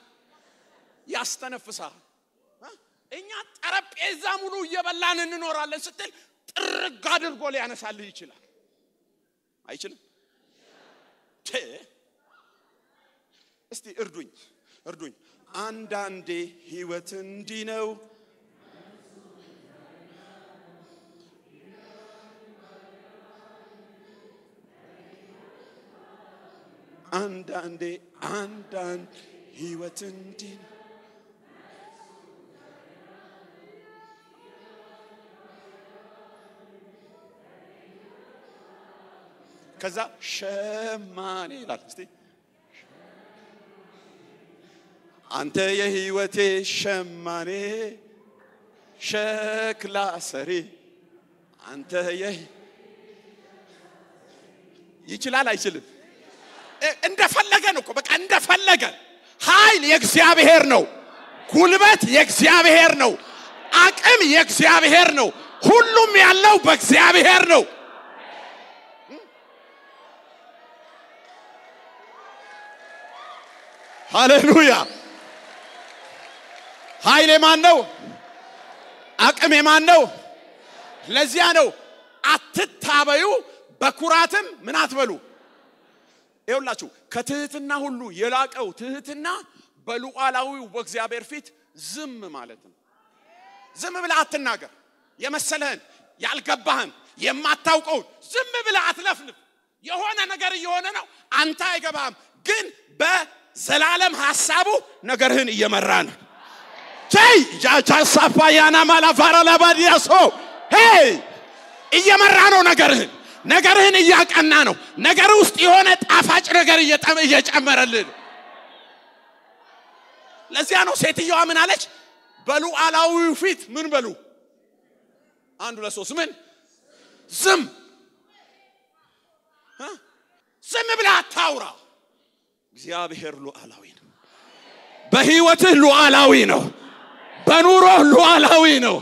ያስተነፍሰሃል እኛ ጠረጴዛ ሙሉ እየበላን እንኖራለን ስትል ጥርግ አድርጎ ሊያነሳልህ ይችላል አይችልም እስቲ እርዱኝ አንዳንዴ ህይወት እንዲህ ነው አንዳንድ ህይወት እንዲህ ነው ከዛ ሸማኔ ይላል እስቲ አንተ የህይወቴ ሸማኔ ሸክላ ሰሪ አንተ ይችላል አይችልም እንደፈለገ ነው እኮ በቃ እንደፈለገ ኃይል የእግዚአብሔር ነው ጉልበት የእግዚአብሔር ነው አቅም የእግዚአብሔር ነው ሁሉም ያለው በእግዚአብሔር ነው ሃሌሉያ ኃይል የማን ነው አቅም የማን ነው ለዚያ ነው አትታበዩ በኩራትም ምን አትበሉ ይኸውላችሁ ከትህትና ሁሉ የላቀው ትህትና በሉዓላዊው በእግዚአብሔር ፊት ዝም ማለት ነው ዝም ብለህ አትናገር የመሰለህን ያልገባህን የማታውቀው ዝም ብለህ አትለፍልፍ የሆነ ነገር እየሆነ ነው አንተ አይገባህም ግን በዘላለም ሐሳቡ ነገርህን እየመራ ነው ጃጃሳፋያና ማላፋራ ለባዲያሶ ሄይ እየመራ ነው ነገርህን እያቀና ነው ነገር ውስጥ የሆነ ጣፋጭ ነገር እየጨመረልን ለዚያ ነው ሴትየዋ ምን አለች በሉዓላዊው ፊት ምን በሉ አንዱ ለሶስት ምን ዝም ብለህ አታውራ እግዚአብሔር ሉዓላዊ ነው በህይወትህ ሉዓላዊ ነው በኑሮህ ሉዓላዊ ነው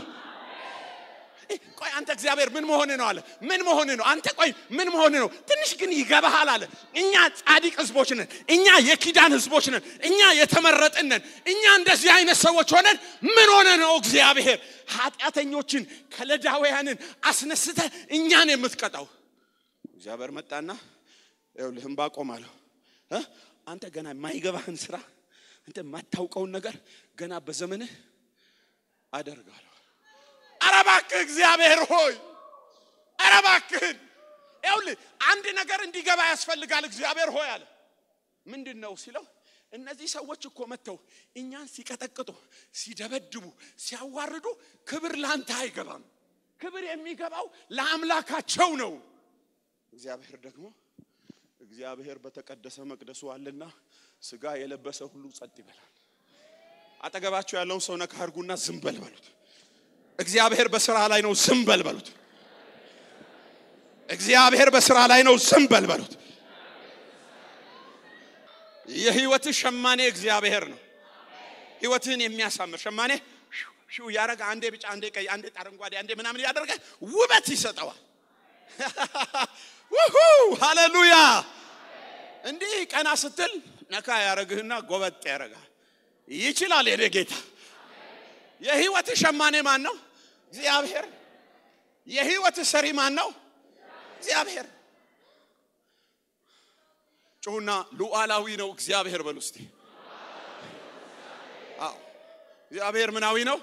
ቆይ አንተ እግዚአብሔር ምን መሆን ነው አለ ምን መሆን ነው አንተ ቆይ ምን መሆን ነው ትንሽ ግን ይገባሃል አለ እኛ ጻድቅ ህዝቦች ነን እኛ የኪዳን ህዝቦች ነን እኛ የተመረጥን ነን እኛ እንደዚህ አይነት ሰዎች ሆነን ምን ሆነ ነው እግዚአብሔር ኃጢአተኞችን ከለዳውያንን አስነስተ እኛን የምትቀጣው እግዚአብሔር መጣና ይኸውልህም ባቆማለሁ አንተ ገና የማይገባህን ስራ አንተ ማታውቀውን ነገር ገና በዘመንህ አደርጋለሁ አረባክህ እግዚአብሔር ሆይ አረባክህ ይኸውልህ አንድ ነገር እንዲገባ ያስፈልጋል እግዚአብሔር ሆይ አለ ምንድነው ሲለው እነዚህ ሰዎች እኮ መተው እኛን ሲቀጠቅጡ ሲደበድቡ ሲያዋርዱ ክብር ላንተ አይገባም ክብር የሚገባው ለአምላካቸው ነው እግዚአብሔር በተቀደሰ መቅደሱ አለና ስጋ የለበሰ ሁሉ ጸጥ ይበላል አጠገባቸው ያለውን ሰው ነካ አርጉና ዝም በል በሉት እግዚአብሔር በስራ ላይ ነው ዝም በል በሉት እግዚአብሔር በስራ ላይ ነው ዝም በል በሉት የህይወት ሸማኔ እግዚአብሔር ነው ህይወትን የሚያሳምር ሸማኔ ሹ ያረጋ አንዴ ቢጫ አንዴ ቀይ አንዴ አረንጓዴ አንዴ ምናምን ያደርጋል ውበት ይሰጠዋል ወሁ ሃሌሉያ እንዴ ቀና ስትል ነካ ያረግህና ጎበጥ ያረጋል ይችላል የጌታ የህይወት ሸማኔ ማን ነው እግዚአብሔር የህይወት ሰሪ ማን ነው እግዚአብሔር ጮና ሉዓላዊ ነው እግዚአብሔር በሉስቲ አዎ እግዚአብሔር ምናዊ ነው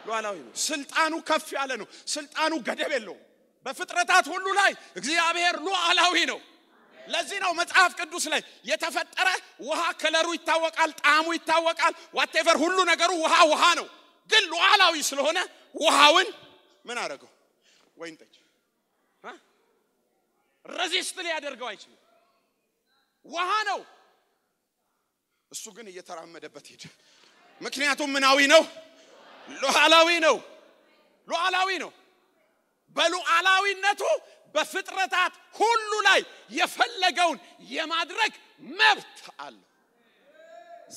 ሉዓላዊ ነው ስልጣኑ ከፍ ያለ ነው ስልጣኑ ገደብ የለው በፍጥረታት ሁሉ ላይ እግዚአብሔር ሉዓላዊ ነው ለዚህ ነው መጽሐፍ ቅዱስ ላይ የተፈጠረ ውሃ ከለሩ ይታወቃል ጣዕሙ ይታወቃል whatever ሁሉ ነገሩ ውሃ ነው ግን ሉዓላዊ ስለሆነ ውሃውን ምን አረጋው ወይን ጠጅ ረዚስት ሊያደርገው አይችልም ውሃ ነው እሱ ግን እየተራመደበት ሄደ ምክንያቱም ምናዊ ነው ሉዓላዊ ነው በሉዓላዊነቱ በፍጥረታት ሁሉ ላይ የፈለገውን የማድረግ መብት አለ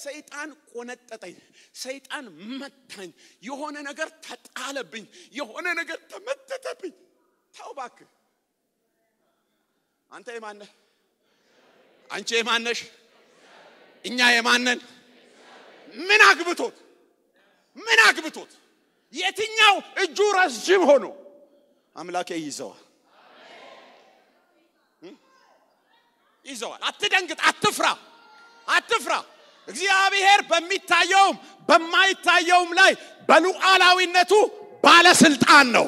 ሰይጣን ቆነጠጠኝ ሰይጣን መታኝ የሆነ ነገር ተጣለብኝ የሆነ ነገር ተመተተብኝ ታውባክ አንተ የማነህ አንቺ የማነሽ እኛ የማነን ምን አግብቶት የትኛው እጁ ረጅም ሆኖ አምላኬ ይዘዋል አትደንግጥ አትፍራ እግዚአብሔር በሚታየውም በማይታየውም ላይ በሉዓላዊነቱ ባለስልጣን ነው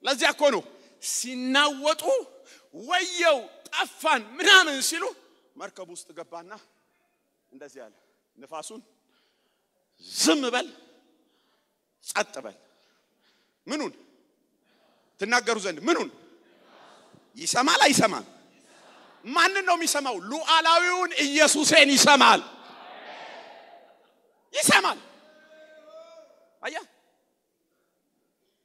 ለዚያ እኮ ነው ሲናወጡ ወየው ጠፋን ምናምን ሲሉ መርከብ ውስጥ ገባና እንደዚህ ያለ ንፋሱን ዝም በል ጸጥ በል ምኑን ተናገሩ ዘንድ ምኑን ይሰማል አይሰማም ማንን ነው የሚሰማው ሉዓላዊውን ኢየሱስን ይሰማል አያ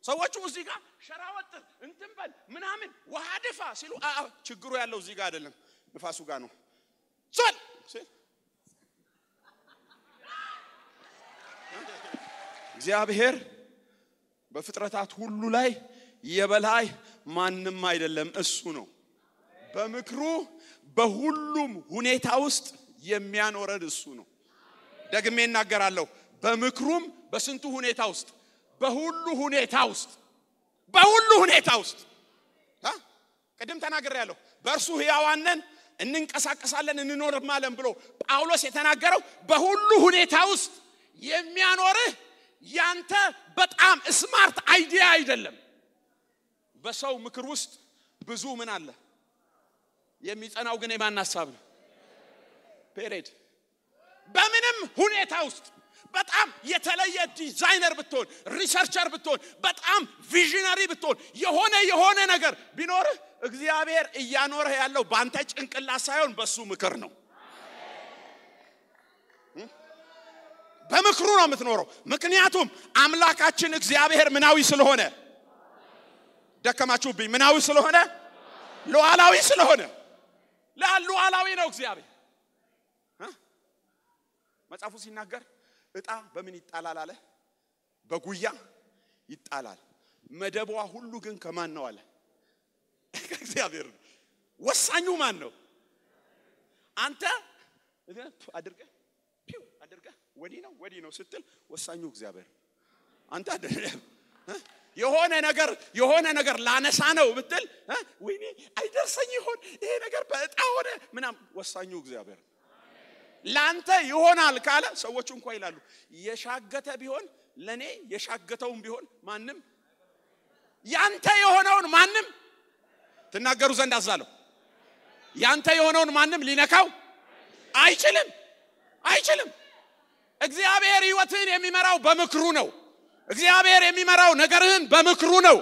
ሰዎቹ እዚህ ጋር ሸራወጥ እንትን በል ምናምን ውሃ ደፋ ሲሉ ችግሩ ያለው እዚህ ጋር አይደለም ንፋሱ ጋር ነው ዞል እግዚአብሔር በፍጥረታት ሁሉ ላይ የበላይ ማንንም አይደለም እሱ ነው በምክሩ በሁሉም ሁኔታ ውስጥ የሚያኖረን እሱ ነው ደግሜ እናገራለሁ በምክሩም በስንቱ ሁኔታ ውስጥ በሁሉ ሁኔታ ውስጥ ቀደም ተናግሬያለሁ በእርሱ ሕያዋንን እንንቀሳቀሳለን እንኖርማለን ብሎ ጳውሎስ የተናገረው በሁሉ ሁኔታ ውስጥ የሚያኖርህ ያንተ በጣም ስማርት አይዲያ አይደለም በሰው ምክር ውስጥ ብዙ ምን አለ የሚጸናው ግን የማን ሐሳብ ነው ፔሬድ በምንም ሁኔታ ውስጥ በጣም የተለየ ዲዛይነር ብትሆን ሪሰርቸር ብትሆን በጣም ቪዥነሪ ብትሆን የሆነ ነገር ቢኖር እግዚአብሔር እያኖረ ያለው ባንተ ጭንቅላት ሳይሆን በሱ ምክር ነው በምክሩ ነው የምትኖረው ምክንያቱም አምላካችን እግዚአብሔር ምናዊ ስለሆነ ደከማችሁብኝ ምናዊ ስለሆነ ሉዓላዊ ስለሆነ ሉዓላዊ ነው እግዚአብሔር መጽሐፉ ሲናገር እጣ በምን ይጣላል አለ በጉያ ይጣላል መደቧ ሁሉ ግን ከማን ነው አለ እግዚአብሔር ወሳኙ ማን ነው አንተ አድርገ ወዲ ነው ስትል ወሳኙ እግዚአብሔር አንተ የሆነ ነገር ላነሳ ነው ብትል ወይኔ አይደርሰኝ ይሆን ይሄ ነገር በእጣ ሆነ ምናም ወሳኙ እግዚአብሔር ላንተ ይሆናል ካለ ሰዎቹ እንኳን ይላሉ የሻገተ ቢሆን ለኔ የሻገተውም ቢሆን ማንንም ያንተ የሆነውን ማንንም ተናገሩ ዘንድ አዛለው ያንተ የሆነውን ማንንም ሊነካው አይችልም እግዚአብሔር ሕይወትን የሚመራው በምክሩ ነው እግዚአብሔር የሚመራው ነገርህን በምክሩ ነው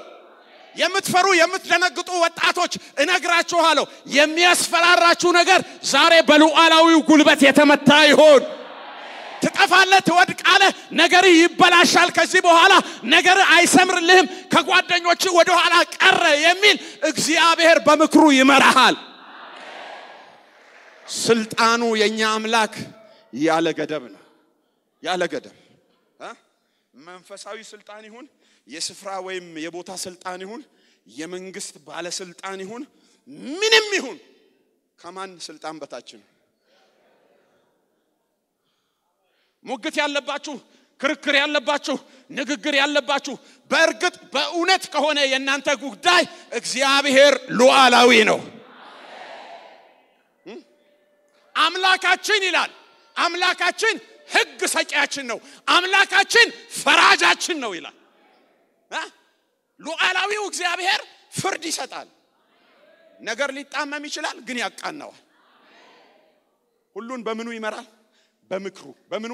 የምትፈሩ የምትደነግጡ ወጣቶች እነግራችኋለሁ የሚያስፈራራችሁ ነገር ዛሬ በሉዓላዊው ጉልበት የተመታ ይሆን ትጠፋለህ ትወድቃለህ ነገር ይበላሻል ከዚህ በኋላ ነገር አይሰምርልህም ከጓደኞች ወደ ኋላ ቀረ የሚል እግዚአብሔር በምክሩ ይመራሃል ስልጣኑ የኛ አምላክ ያለ ገደብ ነው ያለ ገደብ መንፈሳዊ ስልጣን ይሁን የስፍራ ወይም የቦታ ስልጣን ይሁን የመንግስት ባለስልጣን ይሁን ምንም ይሁን ከማን ስልጣን በታች ነው? ሙግት ያለባችሁ ክርክር ያለባችሁ ንግግር ያለባችሁ በእርግጥ በእውነት ከሆነ የናንተ ጉዳይ እግዚአብሔር ሉዓላዊ ነው። አምላካችን ይላል አምላካችን ሕግ ሰጪያችን ነው አምላካችን ፈራጃችን ነው ይላል። ሉዓላዊው እግዚአብሔር ፍርድ ይሰጣል። ነገር ሊጣመም ይችላል ግን ያቃናዋል። ሁሉን በምኑ ይመራል? በምክሩ። በምኑ?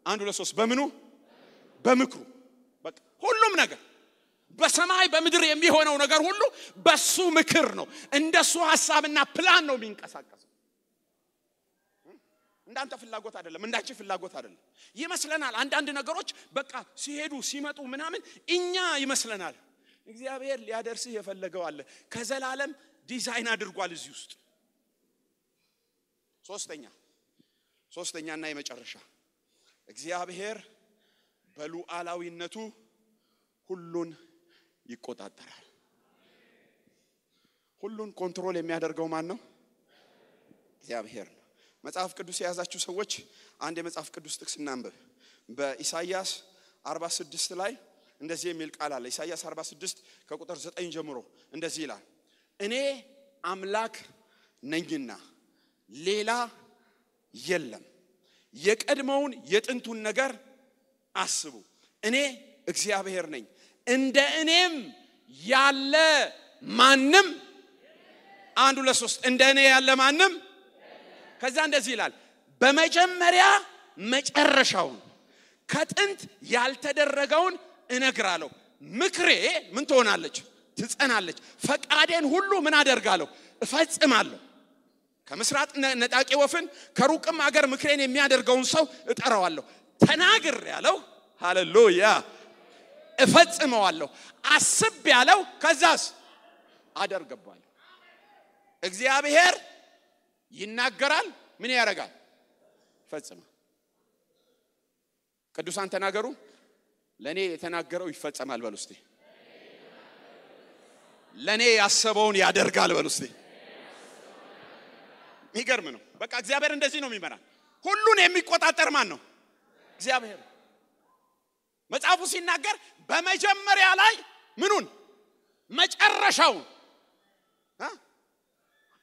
አንዱ ለሶስት በምኑ? በምክሩ። በቃ ሁሉም ነገር በሰማይ በምድር የሚሆነው ነገር ሁሉ በሱ ምክር ነው እንደሱ ሐሳብና ፕላን ነው የሚንቀሳቀሰው። እንዳንተ ፍላጎት አይደለም እንዳንቺ ፍላጎት አይደለም። ይመስለናል አንዳንድ ነገሮች በቃ ሲሄዱ ሲመጡ ምናምን እኛ ይመስለናል። እግዚአብሔር ሊያደርስህ የፈለገው አለ ከዘላለም ዲዛይን አድርጓል እዚህ ውስጥ። ሶስተኛና የመጨረሻ እግዚአብሔር በሉዓላዊነቱ ሁሉን ይቆጣጠራል። ሁሉን ኮንትሮል የሚያደርገው ማን ነው? እግዚአብሔር ነው። መጽሐፍ ቅዱስ የያዛችሁ ሰዎች አንድ የመጽሐፍ ቅዱስ ጥቅስ እናንብብ። በኢሳይያስ 46 ላይ እንደዚህ የሚል ቃል አለ። ኢሳይያስ 46 ከቁጥር 9 ጀምሮ እንደዚህ ይላል። እኔ አምላክ ነኝና ሌላ የለም የቀድሞውን የጥንቱን ነገር አስቡ። እኔ እግዚአብሔር ነኝ እንደ እኔም ያለ ማንም አንዱ ለሶስት እንደ እኔ ያለ ማንም። ከዛ እንደዚህ ይላል በመጀመሪያ መጨረሻውን ከጥንት ያልተደረገውን እነግራለሁ። ምክሬ ምን ትሆናለች? ትጸናለች። ፈቃዴን ሁሉ ምን አደርጋለሁ? እፈጽማለሁ። ከምስራቅ ነጣቂ ወፍን ከሩቅም አገር ምክሬን የሚያደርገውን ሰው እጠራዋለሁ። ተናግር ያለው ሃሌሉያ እፈጽመዋለሁ። አስብ ያለው ከዛስ አደርገዋለሁ። እግዚአብሔር ይናገራል ምን ያደርጋል? ይፈጽማል። ቅዱሳን ተናገሩ ለኔ የተናገረው ይፈጸማል በሉ እስቲ። ለኔ ያሰበውን ያደርጋል በሉ እስቲ። ይገርም ነው። በቃ እግዚአብሔር እንደዚህ ነው የሚመራ። ሁሉን የሚቆጣጠር ማን ነው? እግዚአብሔር። መጽሐፉ ሲናገር በመጀመሪያ ላይ ምኑን? መጨረሻውን።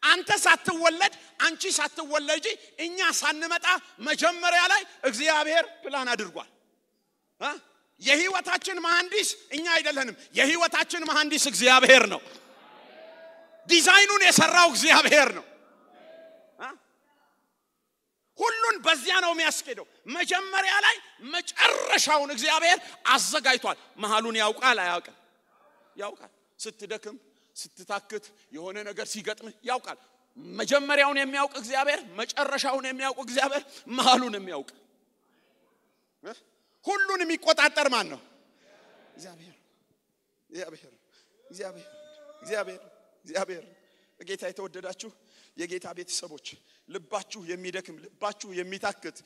አንተ ሳትወለድ አንቺ ሳትወለጂ እኛ ሳንመጣ መጀመሪያ ላይ እግዚአብሔር ፕላን አድርጓል። የህይወታችን መሐንዲስ እኛ አይደለንም። የህይወታችን መሐንዲስ እግዚአብሔር ነው። ዲዛይኑን የሰራው እግዚአብሔር ነው። ሁሉን በዚያ ነው የሚያስኬደው። መጀመሪያ ላይ መጨረሻውን እግዚአብሔር አዘጋጅቷል። መሐሉን ያውቃል አያውቅም? ያውቃል። ስትደክም ስትታክት የሆነ ነገር ሲገጥም ያውቃል። መጀመሪያውን የሚያውቅ እግዚአብሔር መጨረሻውን የሚያውቅ እግዚአብሔር መሐሉን የሚያውቅ ሁሉን የሚቆጣጠር ማን ነው? እግዚአብሔር። እግዚአብሔር እግዚአብሔር እግዚአብሔር እግዚአብሔር። በጌታ የተወደዳችሁ የጌታ ቤተሰቦች ልባችሁ የሚደክም ልባችሁ የሚታክት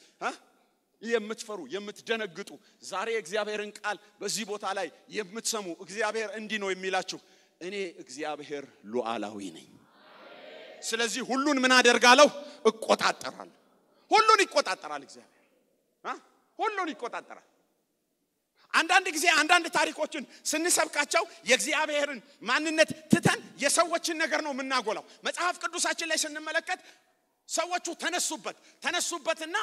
የምትፈሩ የምትደነግጡ ዛሬ እግዚአብሔርን ቃል በዚህ ቦታ ላይ የምትሰሙ እግዚአብሔር እንዲህ ነው የሚላችሁ እኔ እግዚአብሔር ሉዓላዊ ነኝ። ስለዚህ ሁሉን ምን አደርጋለሁ? እቆጣጠራለሁ። ሁሉን ይቆጣጠራል እግዚአብሔር። ሁሉን ይቆጣጠራል። አንዳንድ ጊዜ አንዳንድ ታሪኮችን ስንሰብካቸው የእግዚአብሔርን ማንነት ትተን የሰዎችን ነገር ነው የምናጎላው። መጽሐፍ ቅዱሳችን ላይ ስንመለከት ሰዎቹ ተነሱበትና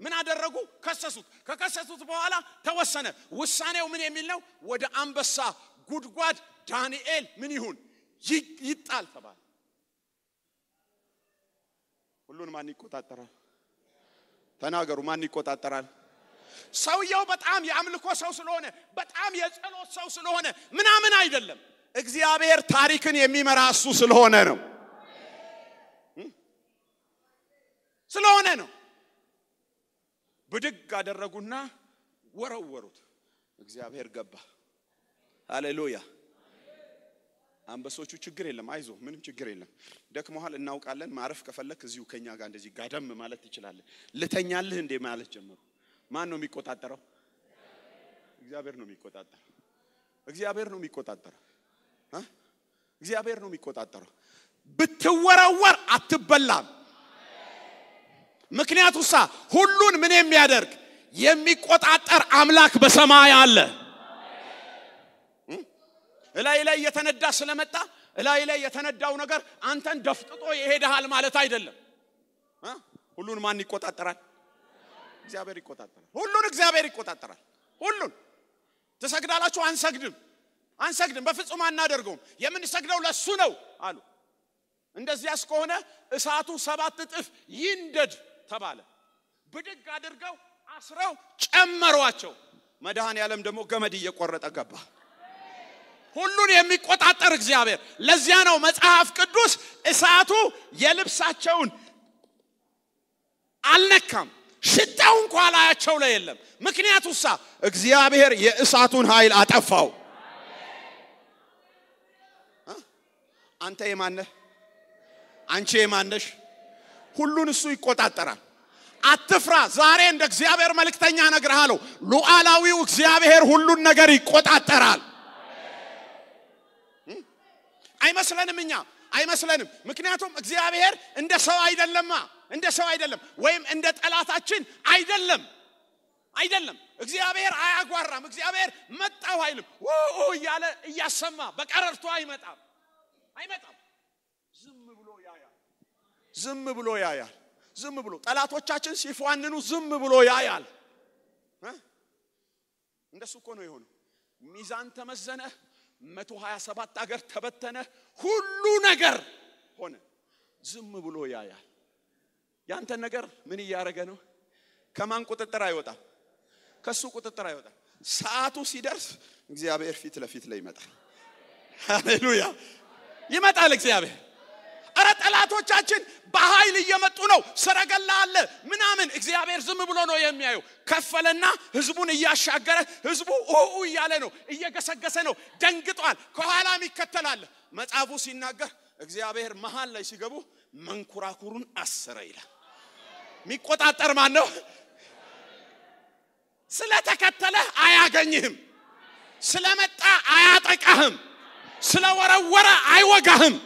ምን አደረጉ? ከሰሱት። ከከሰሱት በኋላ ተወሰነ። ውሳኔው ምን የሚል ነው? ወደ አንበሳ ጉድጓድ ዳንኤል ምን ይሁን? ይጣል ተባለ። ሁሉን ማን ይቆጣጠራል? ተናገሩ። ማን ይቆጣጠራል? ሰውየው በጣም የአምልኮ ሰው ስለሆነ በጣም የጸሎት ሰው ስለሆነ ምናምን አይደለም። እግዚአብሔር ታሪክን የሚመራ እሱ ስለሆነ ነው። ስለሆነ ነው። ብድግ አደረጉና ወረወሩት። እግዚአብሔር ገባ። ሃሌሉያ። አንበሶቹ ችግር የለም አይዞ ምንም ችግር የለም። ደክሞሃል እናውቃለን። ማረፍ ከፈለክ እዚሁ ከኛ ጋር እንደዚህ ጋደም ማለት ትችላለህ። ልተኛልህ እንደ ማለት ጀመሩ። ማን ነው የሚቆጣጠረው? እግዚአብሔር ነው የሚቆጣጠረው እግዚአብሔር ነው የሚቆጣጠረው እግዚአብሔር ነው የሚቆጣጠረው ብትወራወር አትበላም ምክንያቱሳ ሁሉን ምን የሚያደርግ የሚቆጣጠር አምላክ በሰማይ አለ ላይ የተነዳ ስለመጣ ላይ የተነዳው ነገር አንተን ደፍጥጦ ይሄዳል ማለት አይደለም ሁሉን ማን ይቆጣጠራል እግዚአብሔር ይቆጣጠራል ሁሉን እግዚአብሔር ይቆጣጠራል ሁሉን ተሰግዳላችሁ አንሰግድም በፍጹም አናደርገውም የምንሰግደው ለሱ ነው አሉ እንደዚያስ ከሆነ እሳቱ 7 እጥፍ ይንደድ ተባለ ብድግ አድርገው አስረው ጨመሯቸው መድኃኔ ዓለም ደግሞ ገመድ እየቆረጠ ገባ ሁሉን የሚቆጣጠር እግዚአብሔር ለዚያ ነው መጽሐፍ ቅዱስ እሳቱ የልብሳቸውን አልነካም ሽታው እንኳን ላያቸው ላይ የለም ምክንያቱሳ እግዚአብሔር የእሳቱን ኃይል አጠፋው አንተ የማነህ አንቺ የማነሽ ሁሉን እሱ ይቆጣጠራል አትፍራ ዛሬ እንደ እግዚአብሔር መልእክተኛ ነግርሃለሁ ሉዓላዊው እግዚአብሔር ሁሉን ነገር ይቆጣጠራል አይመስለንም ምክንያቱም እግዚአብሔር እንደ ሰው አይደለም ወይም እንደ ጠላታችን አይደለም እግዚአብሔር አያጓራም እግዚአብሔር መጣው አይልም ያለ እያሰማ በቀረርቶ አይመጣም ዝም ብሎ ጠላቶቻችን ሲፏንኑ ዝም ብሎ ያያል እንደሱ እኮ ነው የሆነው ሚዛን ተመዘነ 127 አገር ተበተነ ሁሉ ነገር ሆነ ዝም ብሎ ያያል ያንተ ነገር ምን ያያረገ ነው ከማን ቁጥጥር አይወጣም ከሱ ቁጥጥር አይወጣም ሰዓቱ ሲደርስ እግዚአብሔር ፊት ለፊት ላይ ይመጣል ሃሌሉያ ይመጣል እግዚአብሔር አረ ጠላቶቻችን በኃይል እየመጡ ነው ሰረገላ አለ ምናምን እግዚአብሔር ዝም ብሎ ነው የሚያየው ከፈለና ህዝቡን ያሻገረ ህዝቡ እያለ ነው እየገሰገሰ ነው ደንግጧል ከኋላም ይከተላል መጽሐፉ ሲናገር እግዚአብሔር መሃል ላይ ሲገቡ መንኩራኩሩን አሰረ ይላል የሚቆጣጠር ማን ነው ስለተከተለ አያገኝህም ስለመጣ አያጠቃህም ስለወረወረ አይወጋህም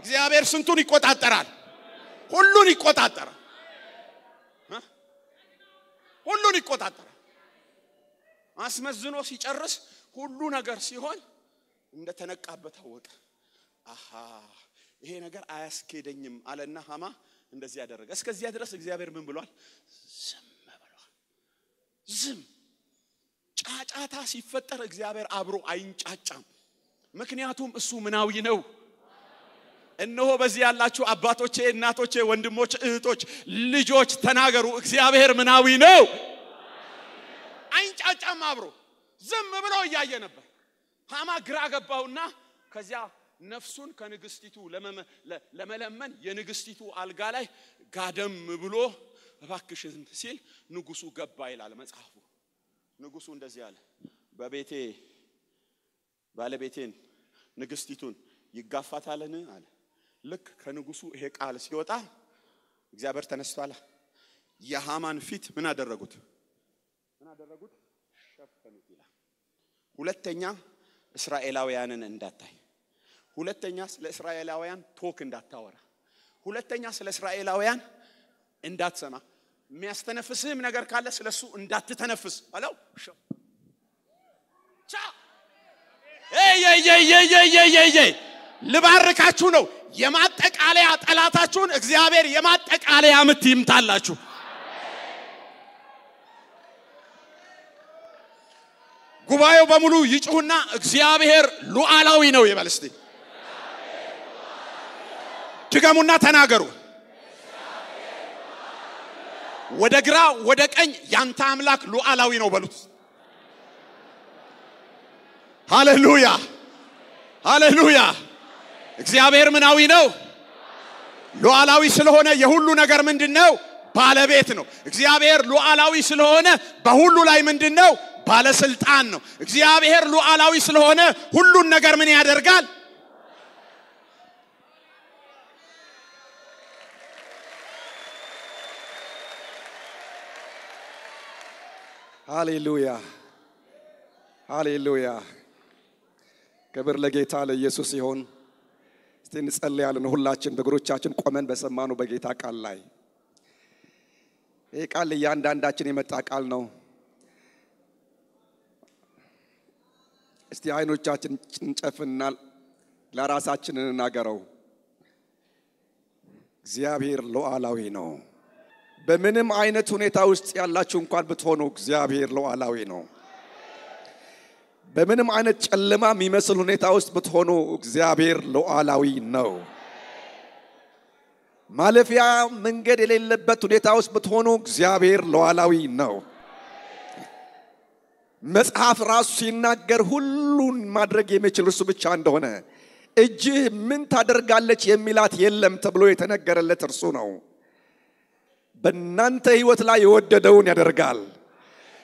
እግዚአብሔር ስንቱን ይቆጣጠራል ሁሉን ይቆጣጠራል አስመዝኖ ሲጨርስ ሁሉ ነገር ሲሆን እንደተነቃበት አወቀ ይሄ ነገር አያስኬደኝም አለና ሃማ እንደዚህ ያደረገ እስከዚያ ድረስ እግዚአብሔር ምን ብሏል ዝም ጫጫታ ሲፈጠር እግዚአብሔር አብሮ አይንጫጫም ምክንያቱም እሱ ምናዊ ነው እነሆ በዚህ ያላችሁ አባቶቼ እናቶቼ ወንድሞች እህቶች ልጆች ተናገሩ እግዚአብሔር ምናዊ ነው አይንጫጫም አብሮ ዝም ብሎ ያየ ነበር ሃማ ግራ ገባውና ከዚያ ነፍሱን ከንግስቲቱ ለመለመን የንግስቲቱ አልጋ ላይ ጋደም ብሎ እባክሽን ሲል ንጉሱ ገባ ይላል መጽሐፉ ንጉሱ እንደዚህ አለ በቤቴ ባለቤቴን ንግስቲቱን ይጋፋታልን አለ ልክ ከንጉሱ ይሄ ቃል ሲወጣ እግዚአብሔር ተነስቷል የሃማን ፊት ምን አደረጉት ሸፈኑት ይላል ሁለተኛ እስራኤላውያንን እንዳታይ ሁለተኛ ስለ እስራኤላውያን ቶክ እንዳታወራ ሁለተኛ ስለ እስራኤላውያን እንዳትሰማ የሚያስተነፍስህም ነገር ካለ ስለሱ እንዳትተነፍስ አለው ልባርካችሁ ነው የማጠቃለያ ጠላታችሁን እግዚአብሔር የማጠቃለያ ምት ይምታላችሁ ጉባኤው በሙሉ ይጩህና እግዚአብሔር ሉዓላዊ ነው ይበል እስቲ ድገሙና ተናገሩ ወደ ግራ ወደ ቀኝ ያንተ አምላክ ሉዓላዊ ነው በሉት ሃሌሉያ ሃሌሉያ እግዚአብሔር ምናዊ ነው ሉዓላዊ ስለሆነ የሁሉ ነገር ምንድነው ባለቤት ነው እግዚአብሔር ሉዓላዊ ስለሆነ በሁሉ ላይ ምንድነው ባለስልጣን ነው እግዚአብሔር ሉዓላዊ ስለሆነ ሁሉን ነገር ምን ያደርጋል ሃሌሉያ ሃሌሉያ ክብር ለጌታ ለኢየሱስ ይሁን እስቲ እንጸልያለን ሁላችን በእግሮቻችን ቆመን በሰማነው በጌታ ቃል ላይ ይሄ ቃል ለእያንዳንዳችን የመጣ ቃል ነው እስቲ አይኖቻችን እንጨፍንና ለራሳችን እንናገረው እግዚአብሔር ሉዓላዊ ነው በምንም አይነት ሁኔታ ውስጥ ያላችሁ እንኳን ብትሆኑ እግዚአብሔር ሉዓላዊ ነው በምንም አይነት ጨለማ የሚመስል ሁኔታ ውስጥ ብትሆኑ እግዚአብሔር ሉዓላዊ ነው ማለፊያ መንገድ የሌለበት ሁኔታ ውስጥ ብትሆኑ እግዚአብሔር ሉዓላዊ ነው መጽሐፍ ራሱ ሲናገር ሁሉን ማድረግ የሚችል እርሱ ብቻ እንደሆነ እጅህ ምን ታደርጋለች የሚላት የለም ተብሎ የተነገረለት እርሱ ነው በእናንተ ህይወት ላይ የወደደውን ያደርጋል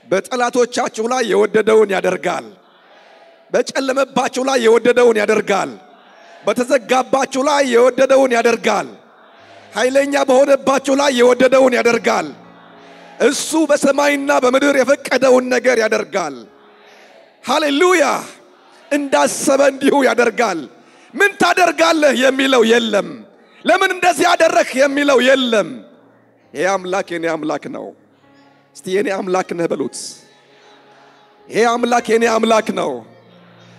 በጠላቶቻችሁ ላይ የወደደውን ያደርጋል በጨለመባችሁ ላይ የወደደውን ያደርጋል በተዘጋባችሁ ላይ የወደደውን ያደርጋል ኃይለኛ በሆነባችሁ ላይ የወደደውን ያደርጋል እሱ በሰማይና በምድር የፈቀደውን ነገር ያደርጋል ሃሌሉያ እንዳሰበ እንዲሁ ያደርጋል ምን ታደርጋለህ የሚለው የለም ለምን እንደዚህ ያደረክ የሚለው የለም ይሄ አምላክ የኔ አምላክ ነው እስቲ የኔ አምላክ ነህ በሉት ይሄ አምላክ የኔ አምላክ ነው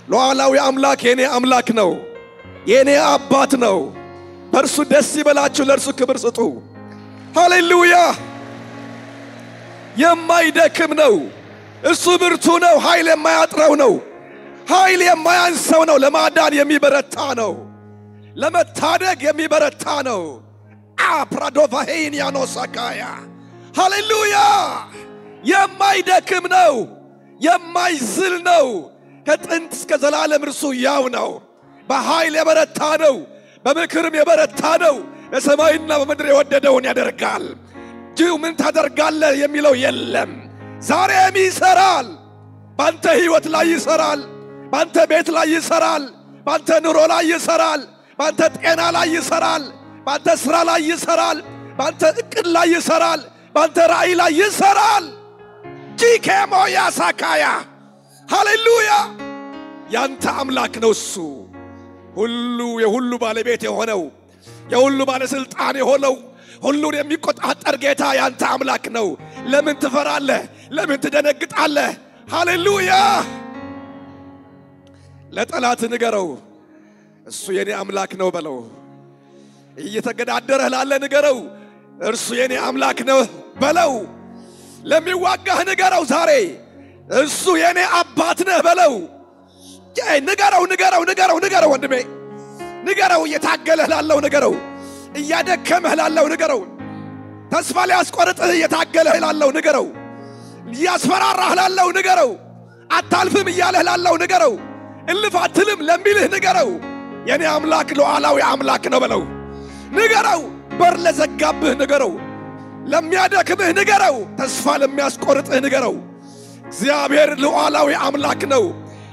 ሉዓላዊ አምላክ የኔ አምላክ ነው የኔ አባት ነው በእርሱ ደስ ይበላችሁ ለእርሱ ክብር ስጡ ሃሌሉያ የማይደክም ነው እሱ ብርቱ ነው ኃይል የማያጥረው ነው ኃይል የማያንሰው ነው ለማዳን የሚበረታ ነው ለመታደግ የሚበረታ ነው አፕራዶቫሄኒያኖ ሳካያ ሃሌሉያ የማይደክም ነው የማይዝል ነው ከጥንት እስከ ዘላለም እርሱ ያው ነው በኃይል የበረታ ነው በምክርም የበረታ ነው በሰማይና በምድር የወደደውን ያደርጋል ጅው ምን ታደርጋለህ የሚለው የለም ዛሬም ይሰራል ባንተ ህይወት ላይ ይሰራል ባንተ ቤት ላይ ይሰራል ባንተ ኑሮ ላይ ይሰራል ባንተ ጤና ላይ ይሰራል ባንተ ስራ ላይ ይሰራል ባንተ እቅድ ላይ ይሰራል ባንተ ራእይ ላይ ይሰራል ጂኬሞ ያሳካያ ሃሌሉያ ያንተ አምላክ ነው እሱ ሁሉ የሁሉ ባለቤት የሆነው የሁሉ ባለስልጣን የሆነው ሁሉን የሚቆጣጠር ጌታ ያንተ አምላክ ነው ለምን ትፈራለህ ለምን ትደነግጣለህ ሃሌሉያ ለጠላት ንገረው እሱ የኔ አምላክ ነው በለው እየተገዳደረህ ላለ ንገረው እርሱ የኔ አምላክ ነው በለው ለሚዋጋህ ንገረው ዛሬ እሱ የኔ አባት ነው በለው ንገረው ወንድሜ ንገረው እየታገለህ ላለው ንገረው እያደከመህ ላለው ንገረው ተስፋ ሊያስቆርጥህ እየታገለህ ላለው ንገረው ያስፈራራህ ላለው ንገረው አታልፍም እያለህ ላለው ንገረው እልፍ አትልም ለሚልህ ንገረው የኔ አምላክ ሉዓላዊ አምላክ ነው በለው ንገረው በር ለዘጋብህ ንገረው ለሚያደክምህ ንገረው ተስፋ ለሚያስቆርጥህ ንገረው እግዚአብሔር ሉዓላዊ አምላክ ነው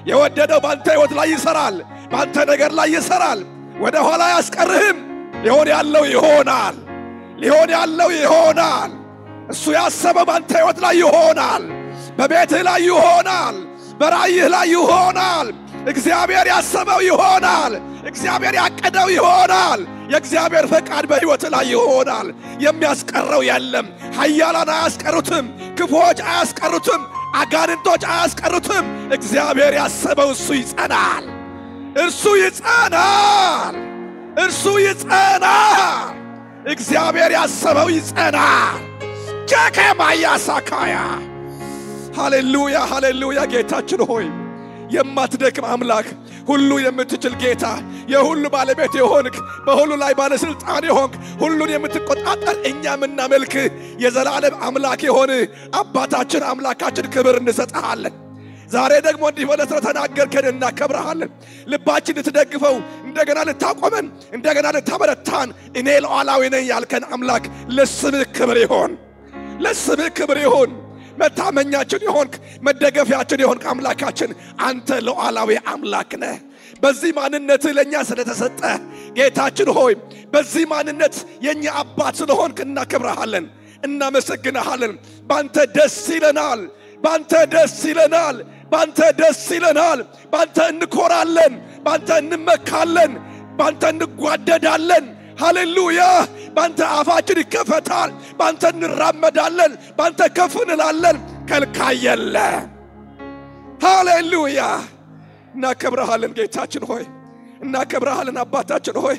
የወደደው ባንተ ህይወት ላይ ይሰራል ባንተ ነገር ላይ ይሰራል ወደ ኋላ ያስቀርህም ሊሆን ያለው ይሆናል እሱ ያሰበው ባንተ ህይወት ላይ ይሆናል በቤትህ ላይ ይሆናል በራእይህ ላይ ይሆናል እግዚአብሔር ያሰበው ይሆናል እግዚአብሔር ያቀደው ይሆናል የእግዚአብሔር ፈቃድ በህይወት ላይ ይሆናል የሚያስቀረው የለም ኃያላን አያስቀሩትም ክፉዎች አያስቀሩትም አጋንንቶች አያስቀሩትም እግዚአብሔር ያሰበው እርሱ ይጸናል እግዚአብሔር ያሰበው ይጸናል ጀከማያ ሳካያ ሃሌሉያ ጌታችን ሆይ የማትደክም አምላክ ሁሉ የምትችል ጌታ የሁሉ ባለቤት የሆንክ በሁሉ ላይ ባለስልጣን የሆንክ ሁሉን የምትቆጣጠር እኛም እናመልክ የዘላለም አምላክ የሆነ አባታችን አምላካችን ክብር እንሰጣለን ዛሬ ደግሞ እንዲህ ብለህ ተናገርከን እናከብርሃለን ልባችን ልትደግፈው እንደገና ልታቆመን እንደገና ልታበረታን እኔ ሉዓላዊ ነኝ ያልከን አምላክ ለስምህ ክብር ይሁን መታመኛችን ይሆንክ መደገፊያችን ይሆንክ አምላካችን አንተ ሉዓላዊ አምላክ ነህ በዚህ ማንነት ለኛ ስለተሰጠ ጌታችን ሆይ በዚህ ማንነት የኛ አባት ስለሆንክ እናከብርሃለን እናመሰግንሃለን ባንተ ደስ ይለናል ባንተ ደስ ይለናል ባንተ እንኮራለን ባንተ እንመካለን ባንተ እንጓደዳለን ሃሌሉያ ባንተ አፋችን ይከፈታል ባንተ እንራመዳለን ባንተ ከፍ እንላለን ከልካይ የለ ሃሌሉያ እናከብርሃለን ጌታችን ሆይ እናከብርሃለን አባታችን ሆይ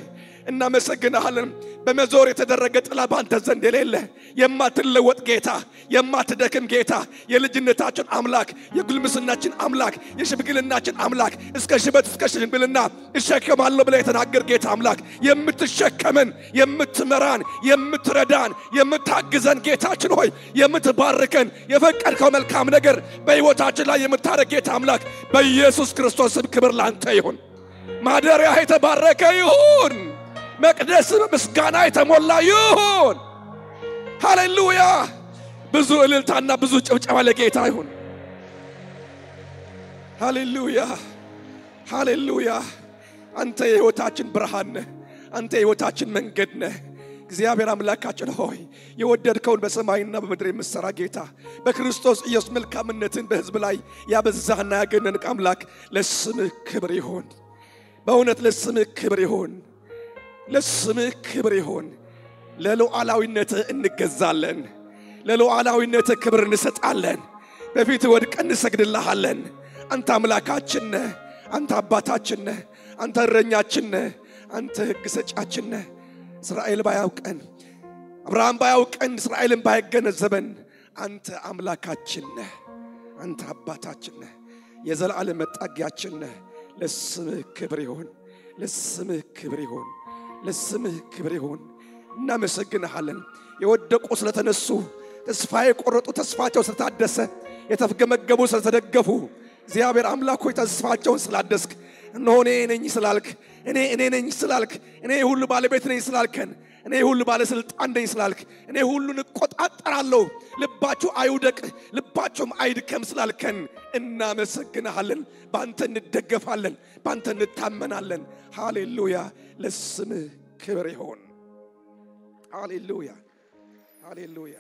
እናመሰግንሃለን በመዞር የተደረገ ጥላ ባንተ ዘንድ የሌለ የማትለወጥ ጌታ የማትደክም ጌታ የልጅነታችን አምላክ የጉልምስናችን አምላክ የሽምግልናችን አምላክ እስከ ሽበት እስከ ሽምግልና እሸከማለሁ ብለህ የተናገር ጌታ አምላክ የምትሸከመን የምትመራን የምትረዳን የምታግዘን ጌታችን ሆይ የምትባርከን የፈቀድከው መልካም ነገር በሕይወታችን ላይ የምታረግ ጌታ አምላክ በኢየሱስ ክርስቶስ ስም ክብር ላንተ ይሁን ማደሪያ የተባረከ ይሁን መቅደስ በምስጋና የተሞላ ይሁን ሃሌሉያ ብዙ እልልታና ብዙ ጭብጨባ ለጌታ ይሁን ሃሌሉያ ሃሌሉያ አንተ የሕይወታችን ብርሃን ነህ አንተ የሕይወታችን መንገድ ነህ እግዚአብሔር አምላካችን ሆይ የወደድከውን በሰማይና በምድር የምትሰራ ጌታ በክርስቶስ ኢየሱስ መልካምነትን በሕዝብ ላይ ያበዛህና ያገነንክ አምላክ ለስምህ ክብር ይሁን በእውነት ለስምህ ክብር ይሁን ለስምህ ክብር ይሁን ለሉዓላዊነትህ እንገዛለን ለሉዓላዊነትህ ክብር እንሰጣለን በፊት ወድቀን እንሰግድልሃለን አንተ አምላካችን ነህ አንተ አባታችን ነህ አንተ እረኛችን ነህ አንተ ሕግ ሰጫችን ነህ እስራኤል ባያውቀን አብርሃም ባያውቀን እስራኤልን ባይገነዘበን አንተ አምላካችን ነህ አንተ አባታችን ነህ የዘላለም መጣጊያችን ነህ ለስምህ ክብር ይሁን ለስምህ ክብር ይሁን ለስምህ ክብር ይሁን እናመሰግንሃለን የወደቁ ስለተነሱ ተስፋ የቆረጡ ተስፋቸው ስለታደሰ የተፍገመገሙ ስለተደገፉ እግዚአብሔር አምላክ ሆይ ተስፋቸውን ስላደስክ እነሆ እኔ ነኝ ስላልክ እኔ ነኝ ስላልክ እኔ ሁሉ ባለቤት ነኝ ስላልከን እኔ ሁሉ ባለስልጣን ነኝ ስላልክ እኔ ሁሉን እቆጣጠራለሁ ልባችሁ አይውደቅ ልባችሁም አይድከም ስላልከን እናመሰግንሃለን ባንተ እንደገፋለን ባንተ እንታመናለን ሃሌሉያ ለስምህ ክብር ይሁን ሃሌሉያ ሃሌሉያ